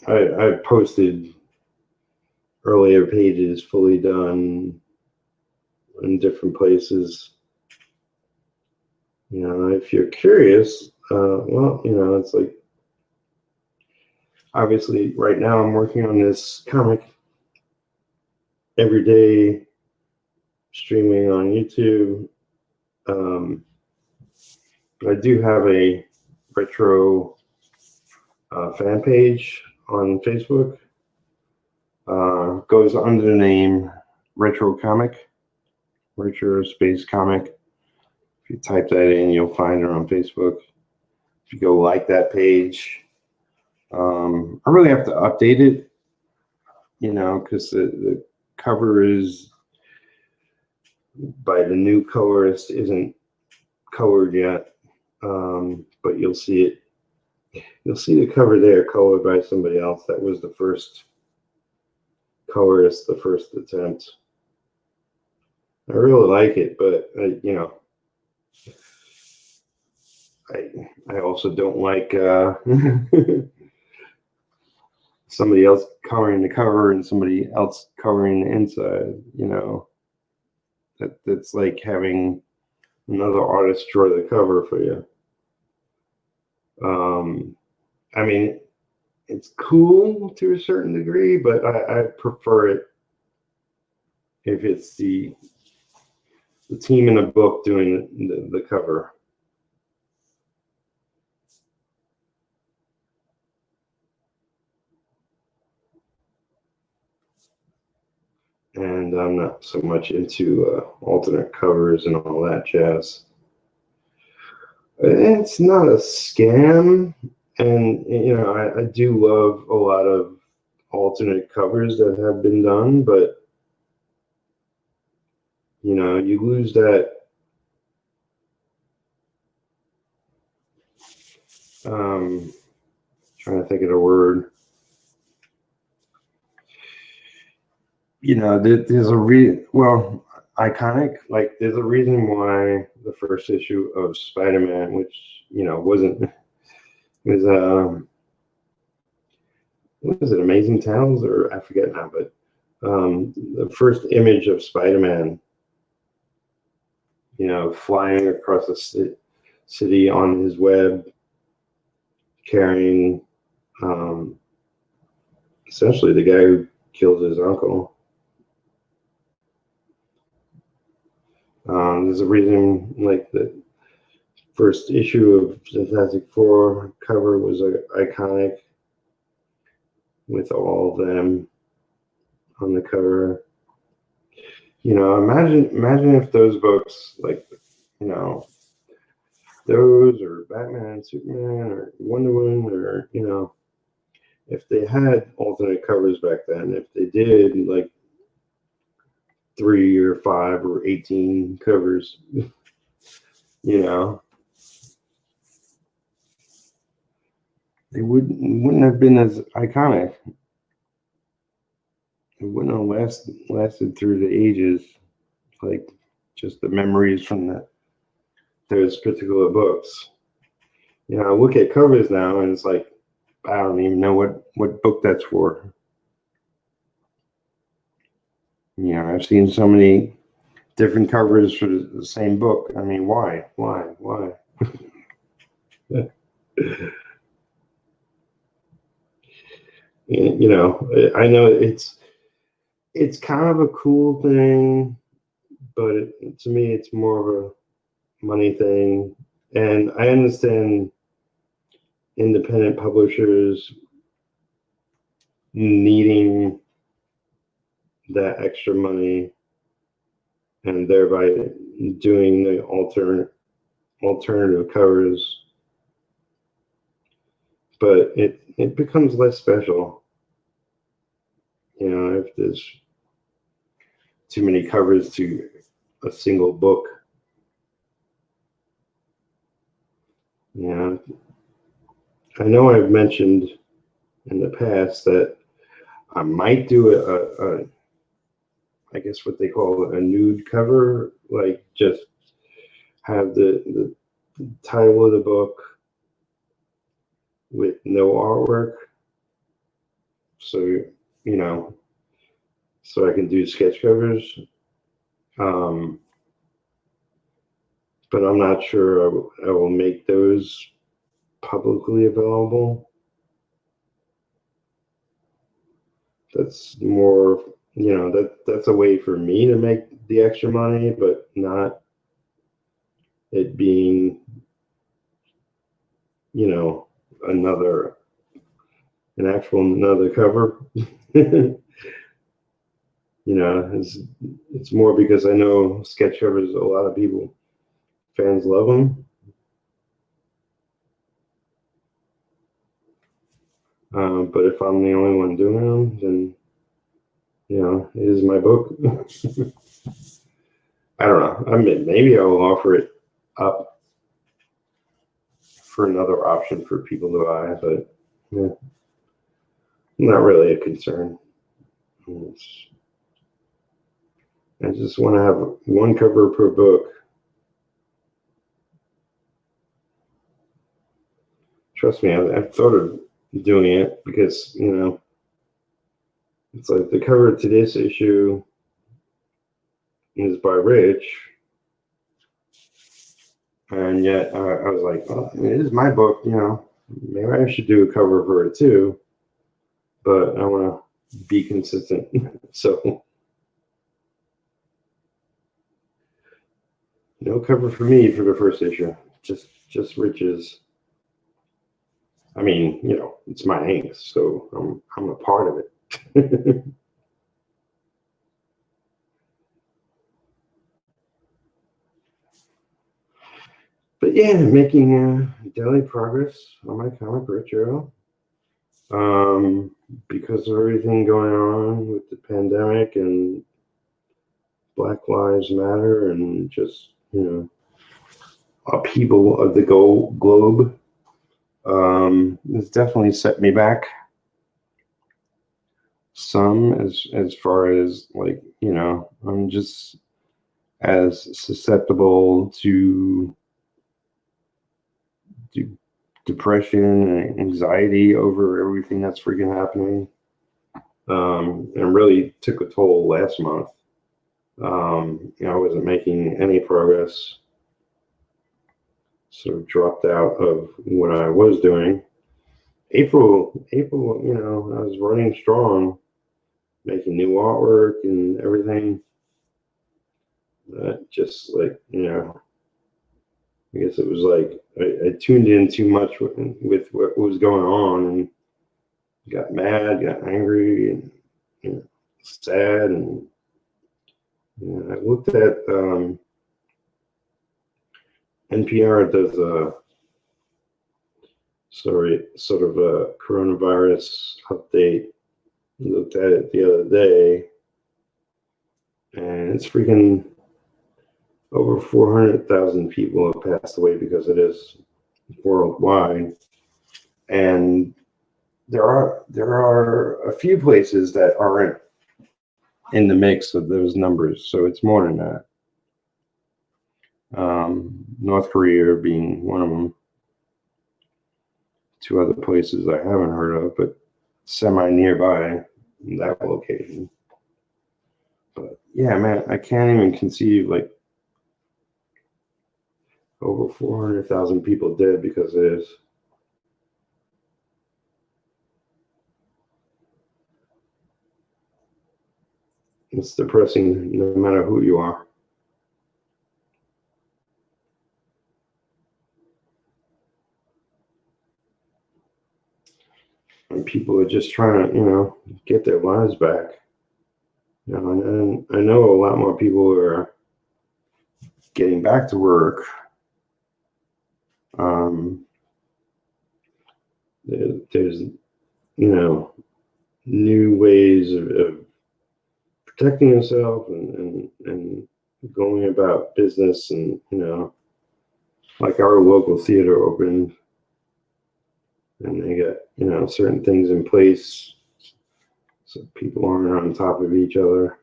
I posted earlier pages fully done in different places. If you're curious, well, it's like, obviously right now I'm working on this comic every day, streaming on YouTube. I do have a retro fan page on Facebook. Goes under the name Retro Space Comic. If you type that in, you'll find her on Facebook. If you go like that page, I really have to update it, because the cover is by the new colorist, isn't colored yet, but you'll see it. You'll see the cover there colored by somebody else. That was the first colorist, the first attempt. I really like it, but I also don't like somebody else coloring the cover and somebody else coloring the inside. That's like having another artist draw the cover for you. I mean, it's cool to a certain degree, but I prefer it if it's the team in the book doing the cover. And I'm not so much into alternate covers and all that jazz. It's not a scam, and I do love a lot of alternate covers that have been done, but you lose that trying to think of the word. There's a iconic, like there's a reason why the first issue of Spider-Man, which was was it Amazing Tales, or I forget now, but the first image of Spider-Man, flying across the city on his web, carrying essentially the guy who killed his uncle. There's a reason, like the first issue of Fantastic Four cover was iconic, with all of them on the cover. Imagine if those books, like those, or Batman, Superman, or Wonder Woman, or if they had alternate covers back then, if they did like 3 or 5 or 18 covers, they wouldn't have been as iconic. It wouldn't have lasted through the ages, like just the memories from those particular books. I look at covers now and it's like, I don't even know what book that's for. I've seen so many different covers for the same book. I mean, why? I know it's kind of a cool thing, but to me, it's more of a money thing. And I understand independent publishers needing that extra money and thereby doing the alternative covers, but it becomes less special, if there's too many covers to a single book. I know I've mentioned in the past that I might do I guess what they call a nude cover, like just have the title of the book with no artwork. So, so I can do sketch covers. But I'm not sure I will make those publicly available. That's more, that's a way for me to make the extra money, but not it being, another cover. It's more because I know sketch covers, a lot of fans love them. But if I'm the only one doing them, then it is my book. I don't know. I mean, maybe I will offer it up for another option for people to buy, but not really a concern. I just want to have one cover per book. Trust me, I've thought of doing it because, it's like the cover to this issue is by Rich. And yet I was like, well, it is my book, maybe I should do a cover for it too. But I want to be consistent. So no cover for me for the first issue. Just Rich's. I mean, it's my ink, so I'm a part of it. But yeah, making daily progress on my comic retro. Because of everything going on with the pandemic and Black Lives Matter and just, upheaval of the globe, it's definitely set me back some as far as like, I'm just as susceptible to depression and anxiety over everything that's freaking happening. And really took a toll last month. I wasn't making any progress. Sort of dropped out of what I was doing. April, I was running strong, making new artwork and everything. Just like, I guess it was like I tuned in too much with what was going on and got mad, got angry, and sad. And I looked at NPR does a sort of a coronavirus update. I looked at it the other day, and it's freaking over 400,000 people have passed away because of this worldwide. And there are a few places that aren't in the mix of those numbers, so it's more than that. North Korea being one of them. Two other places I haven't heard of, but semi nearby that location. But yeah, man, I can't even conceive like over 400,000 people dead because of this. It's depressing no matter who you are. people are just trying to, get their lives back. And I know a lot more people are getting back to work. There's new ways of protecting yourself and going about business, and like our local theater opened, and they got certain things in place so people aren't on top of each other.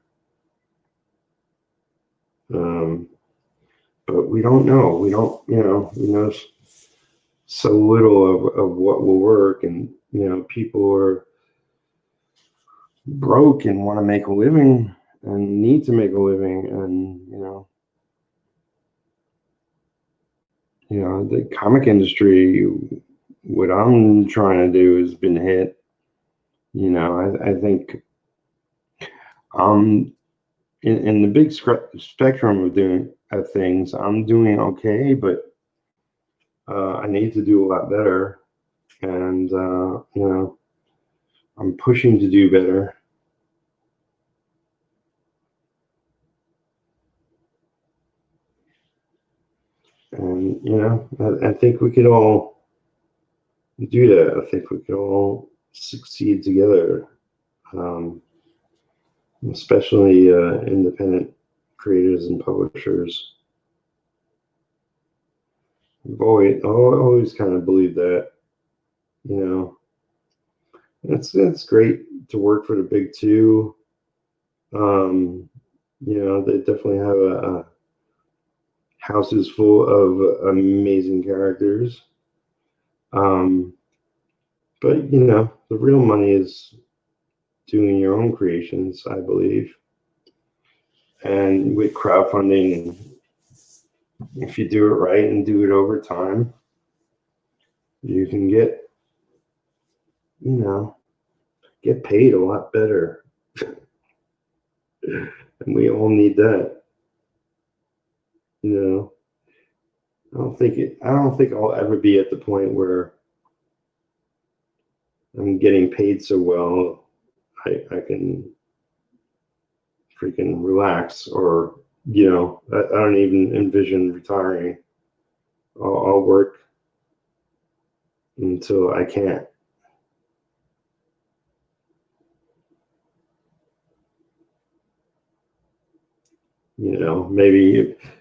But we don't know. We know so little of what will work, and people are broke and want to make a living and need to make a living, and the comic industry, what I'm trying to do has been hit. I think in the big spectrum of things, I'm doing okay, but I need to do a lot better, and I'm pushing to do better. And I think we could all do that. I think we could all succeed together, especially independent creators and publishers. I've always kind of believed that. It's great to work for the big two. They definitely have a houses full of amazing characters. But the real money is doing your own creations, I believe. And with crowdfunding, if you do it right and do it over time, you can get paid a lot better. And we all need that. I don't think I'll ever be at the point where I'm getting paid so well I can freaking relax, or I don't even envision retiring. I'll work until I can't.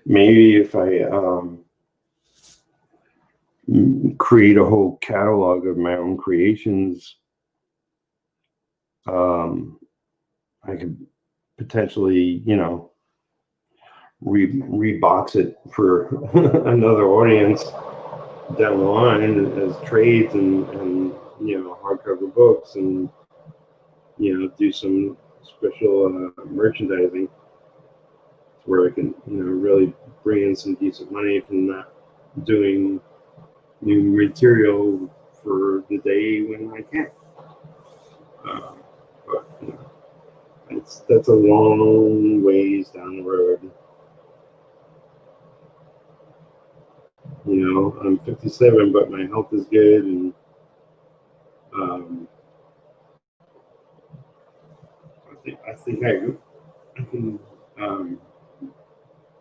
Maybe if I create a whole catalog of my own creations, I could potentially, rebox it for another audience down the line as trades and hardcover books, and do some special merchandising where I can really bring in some decent money from not doing new material for the day when I can't. But that's a long ways down the road. I'm 57, but my health is good, and I think I can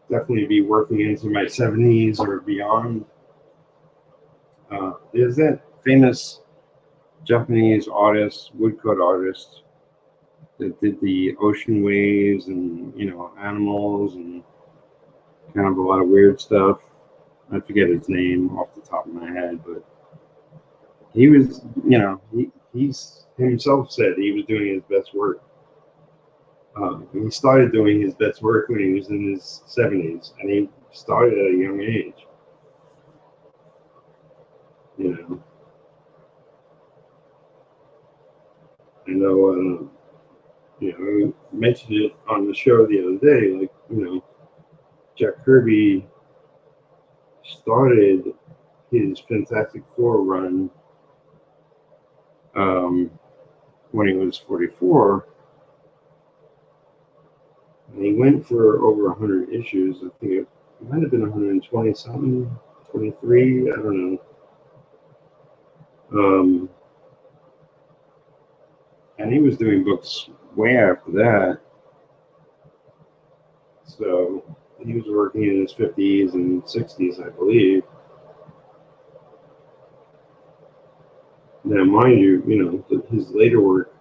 definitely be working into my 70s or beyond. There's that famous Japanese artist, woodcut artist, that did the ocean waves and animals and kind of a lot of weird stuff. I forget his name off the top of my head, but he was, he's himself said he was doing his best work. He started doing his best work when he was in his 70s, and he started at a young age. I know, I mentioned it on the show the other day, like, Jack Kirby started his Fantastic Four run when he was 44, and he went for over 100 issues. I think it might have been 120 something, 23, I don't know. And he was doing books way after that. So he was working in his 50s and 60s, I believe. Now, mind you, his later work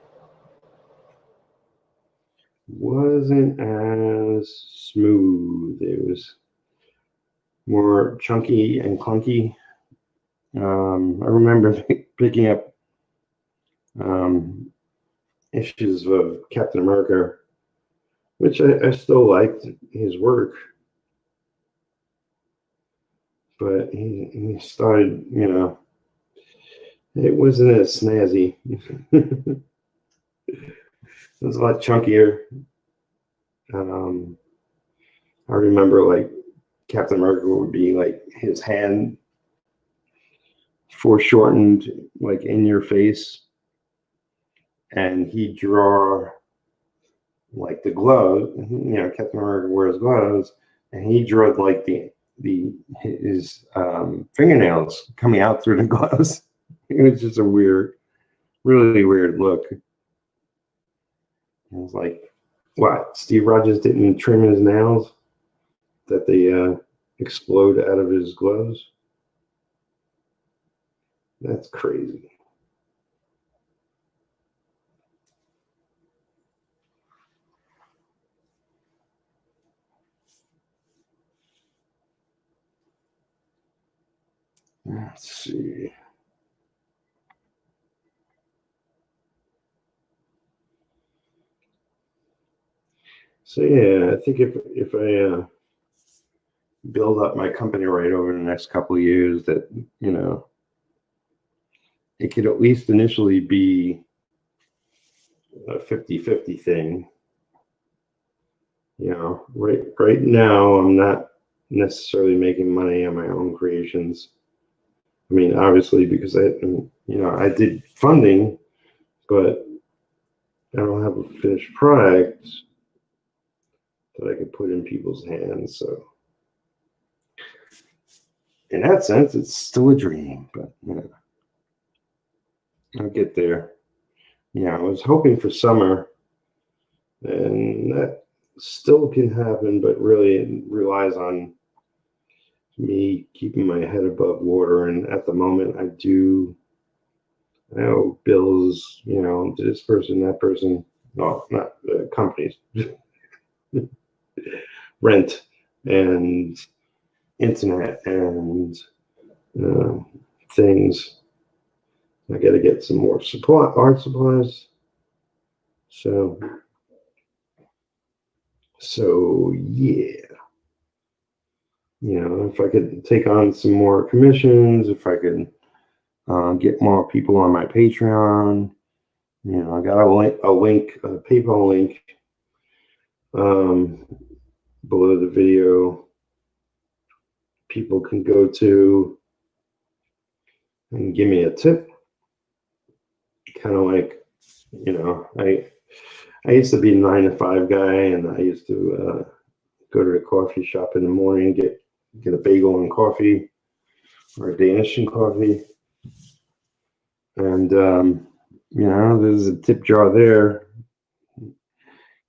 wasn't as smooth. It was more chunky and clunky. I remember picking up issues of Captain America, which I still liked his work, but he started, it wasn't as snazzy. It was a lot chunkier. I remember like Captain America would be like his hand foreshortened, like in your face, and he'd draw like the glove. Captain America wears gloves, and he drew like his fingernails coming out through the gloves. It was just a really weird look. It was like, what? Steve Rogers didn't trim his nails that they explode out of his gloves? That's crazy. Let's see. So yeah, I think if I build up my company right over the next couple of years, that it could at least initially be a 50-50 thing. Right now I'm not necessarily making money on my own creations. I mean, obviously, because I did funding, but I don't have a finished product that I could put in people's hands. So in that sense, it's still a dream, but I'll get there. I was hoping for summer, and that still can happen, but really it relies on me keeping my head above water. And at the moment, I owe bills, to this person, that person. No, not companies. Rent and internet and things. I got to get some more art supplies. So yeah. If I could take on some more commissions, if I could get more people on my Patreon, I got a link, a PayPal link below the video. People can go to and give me a tip. Kind of like, I used to be a 9-to-5 guy, and I used to go to the coffee shop in the morning, get a bagel and coffee, or a Danish and coffee, and there's a tip jar there.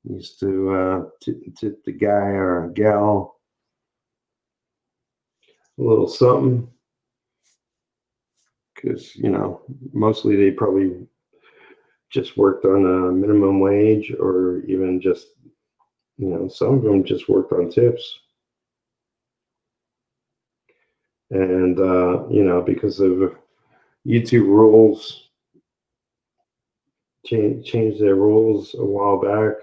Used to tip the guy or gal a little something, because mostly they probably just worked on a minimum wage, or even just some of them just worked on tips. And because of YouTube rules changed their rules a while back,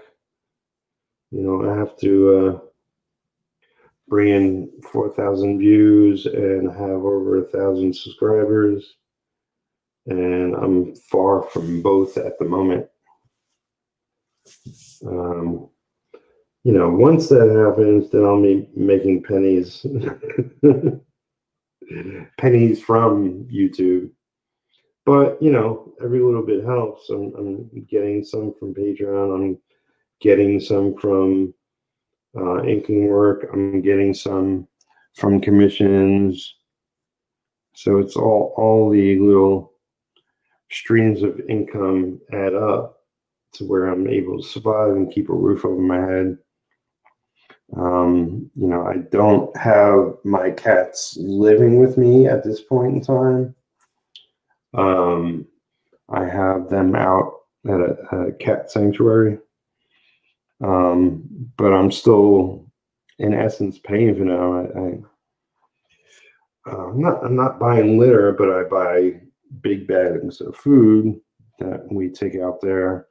I have to bring in 4,000 views and have over 1,000 subscribers, and I'm far from both at the moment. Once that happens, then I'll be making pennies pennies from YouTube. But every little bit helps. I'm getting some from Patreon. I'm getting some from inking work. I'm getting some from commissions. So it's all the little streams of income add up. to where I'm able to survive and keep a roof over my head. You know, I don't have my cats living with me at this point in time. I have them out at a cat sanctuary. But I'm still, in essence, paying for them. I'm not buying litter, but I buy big bags of food that we take out there.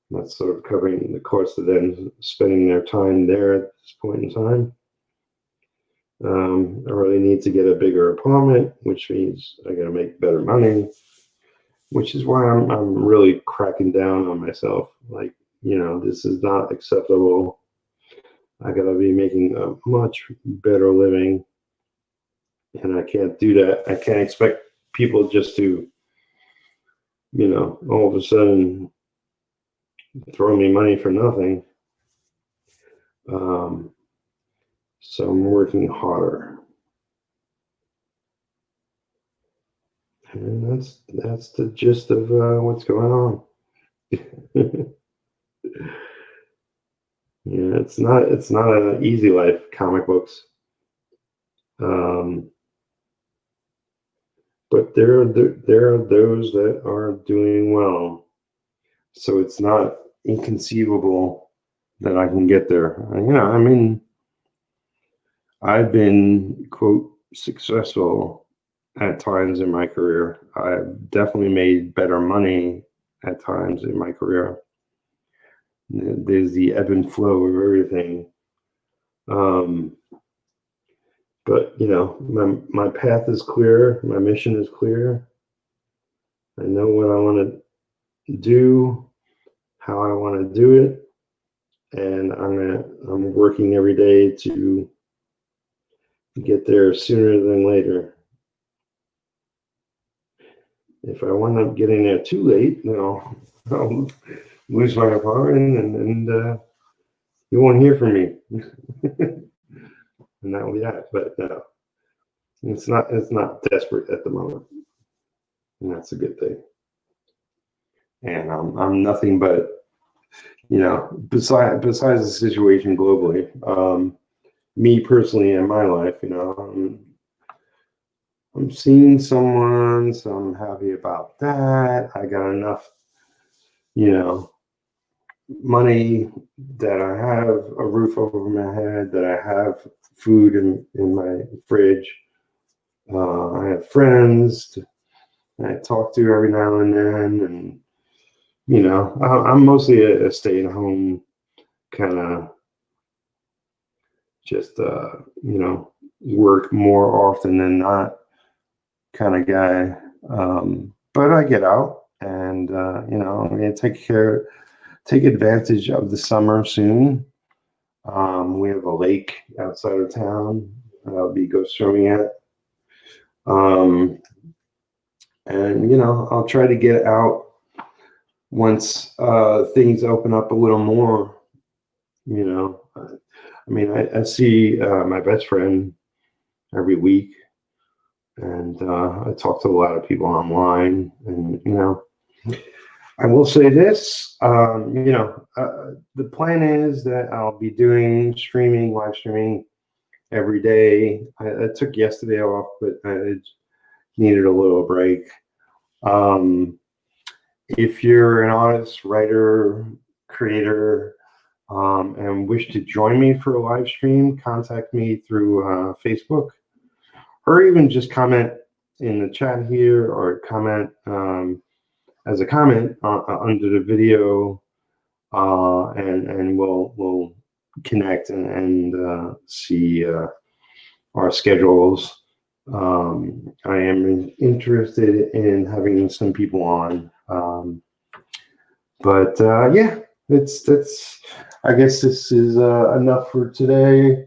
That's sort of covering the cost of them spending their time there at this point in time. I really need to get a bigger apartment, which means I got to make better money, which is why I'm really cracking down on myself. Like, you know, this is not acceptable. I got to be making a much better living, and I can't do that. I can't expect people just to, you know, all of a sudden throw me money for nothing. So I'm working harder, and that's the gist of what's going on. Yeah, it's not an easy life, comic books. But there are those that are doing well. So it's not inconceivable that I can get there. You know, I mean, I've been, quote, successful at times in my career. I've definitely made better money at times in my career. There's the ebb and flow of everything. But, you know, my path is clear. My mission is clear. I know what I want to do, how I want to do it. And I'm working every day to get there sooner than later. If I wind up getting there too late, you know, I'll lose my apartment and you won't hear from me. And that'll be that. But it's not desperate at the moment, and that's a good thing. And I'm nothing but, you know, besides the situation globally, me personally in my life, you know, I'm seeing someone, so I'm happy about that. I got enough, you know, money that I have a roof over my head, that I have food in my fridge. I have friends I talk to every now and then, and you know, I'm mostly a stay-at-home kind of just you know, work more often than not kind of guy. But I get out and you know, I'm gonna take advantage of the summer soon. We have a lake outside of town I'll be go swimming at. And you know, I'll try to get out once things open up a little more. You know, I mean, I see my best friend every week, and I talk to a lot of people online, and you know, I will say this, you know, the plan is that I'll be doing live streaming every day. I took yesterday off, but I needed a little break. If you're an artist, writer, creator, and wish to join me for a live stream, contact me through Facebook, or even just comment in the chat here, or comment as a comment under the video, and we'll connect and see our schedules. I am interested in having some people on, but yeah, that's. I guess this is enough for today.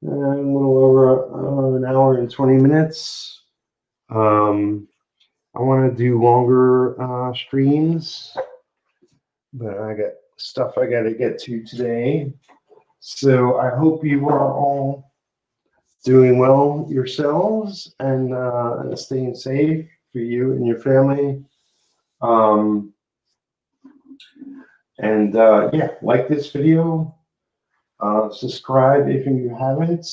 A little over an hour and 20 minutes. I want to do longer streams, but I got stuff I got to get to today. So I hope you are all doing well yourselves and staying safe for you and your family. And yeah, like this video, subscribe if you haven't.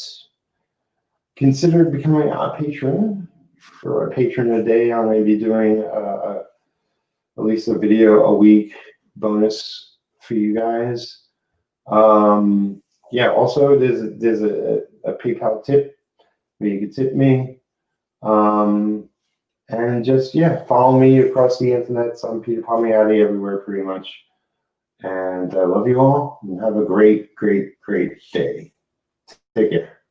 Consider becoming a patron. For a patron a day, I may be doing at least a video a week bonus for you guys. Yeah, also there's a PayPal tip where you can tip me. And just, yeah, follow me across the internet. I'm Peter Palmiotti everywhere pretty much. And I love you all and have a great, great, great day. Take care.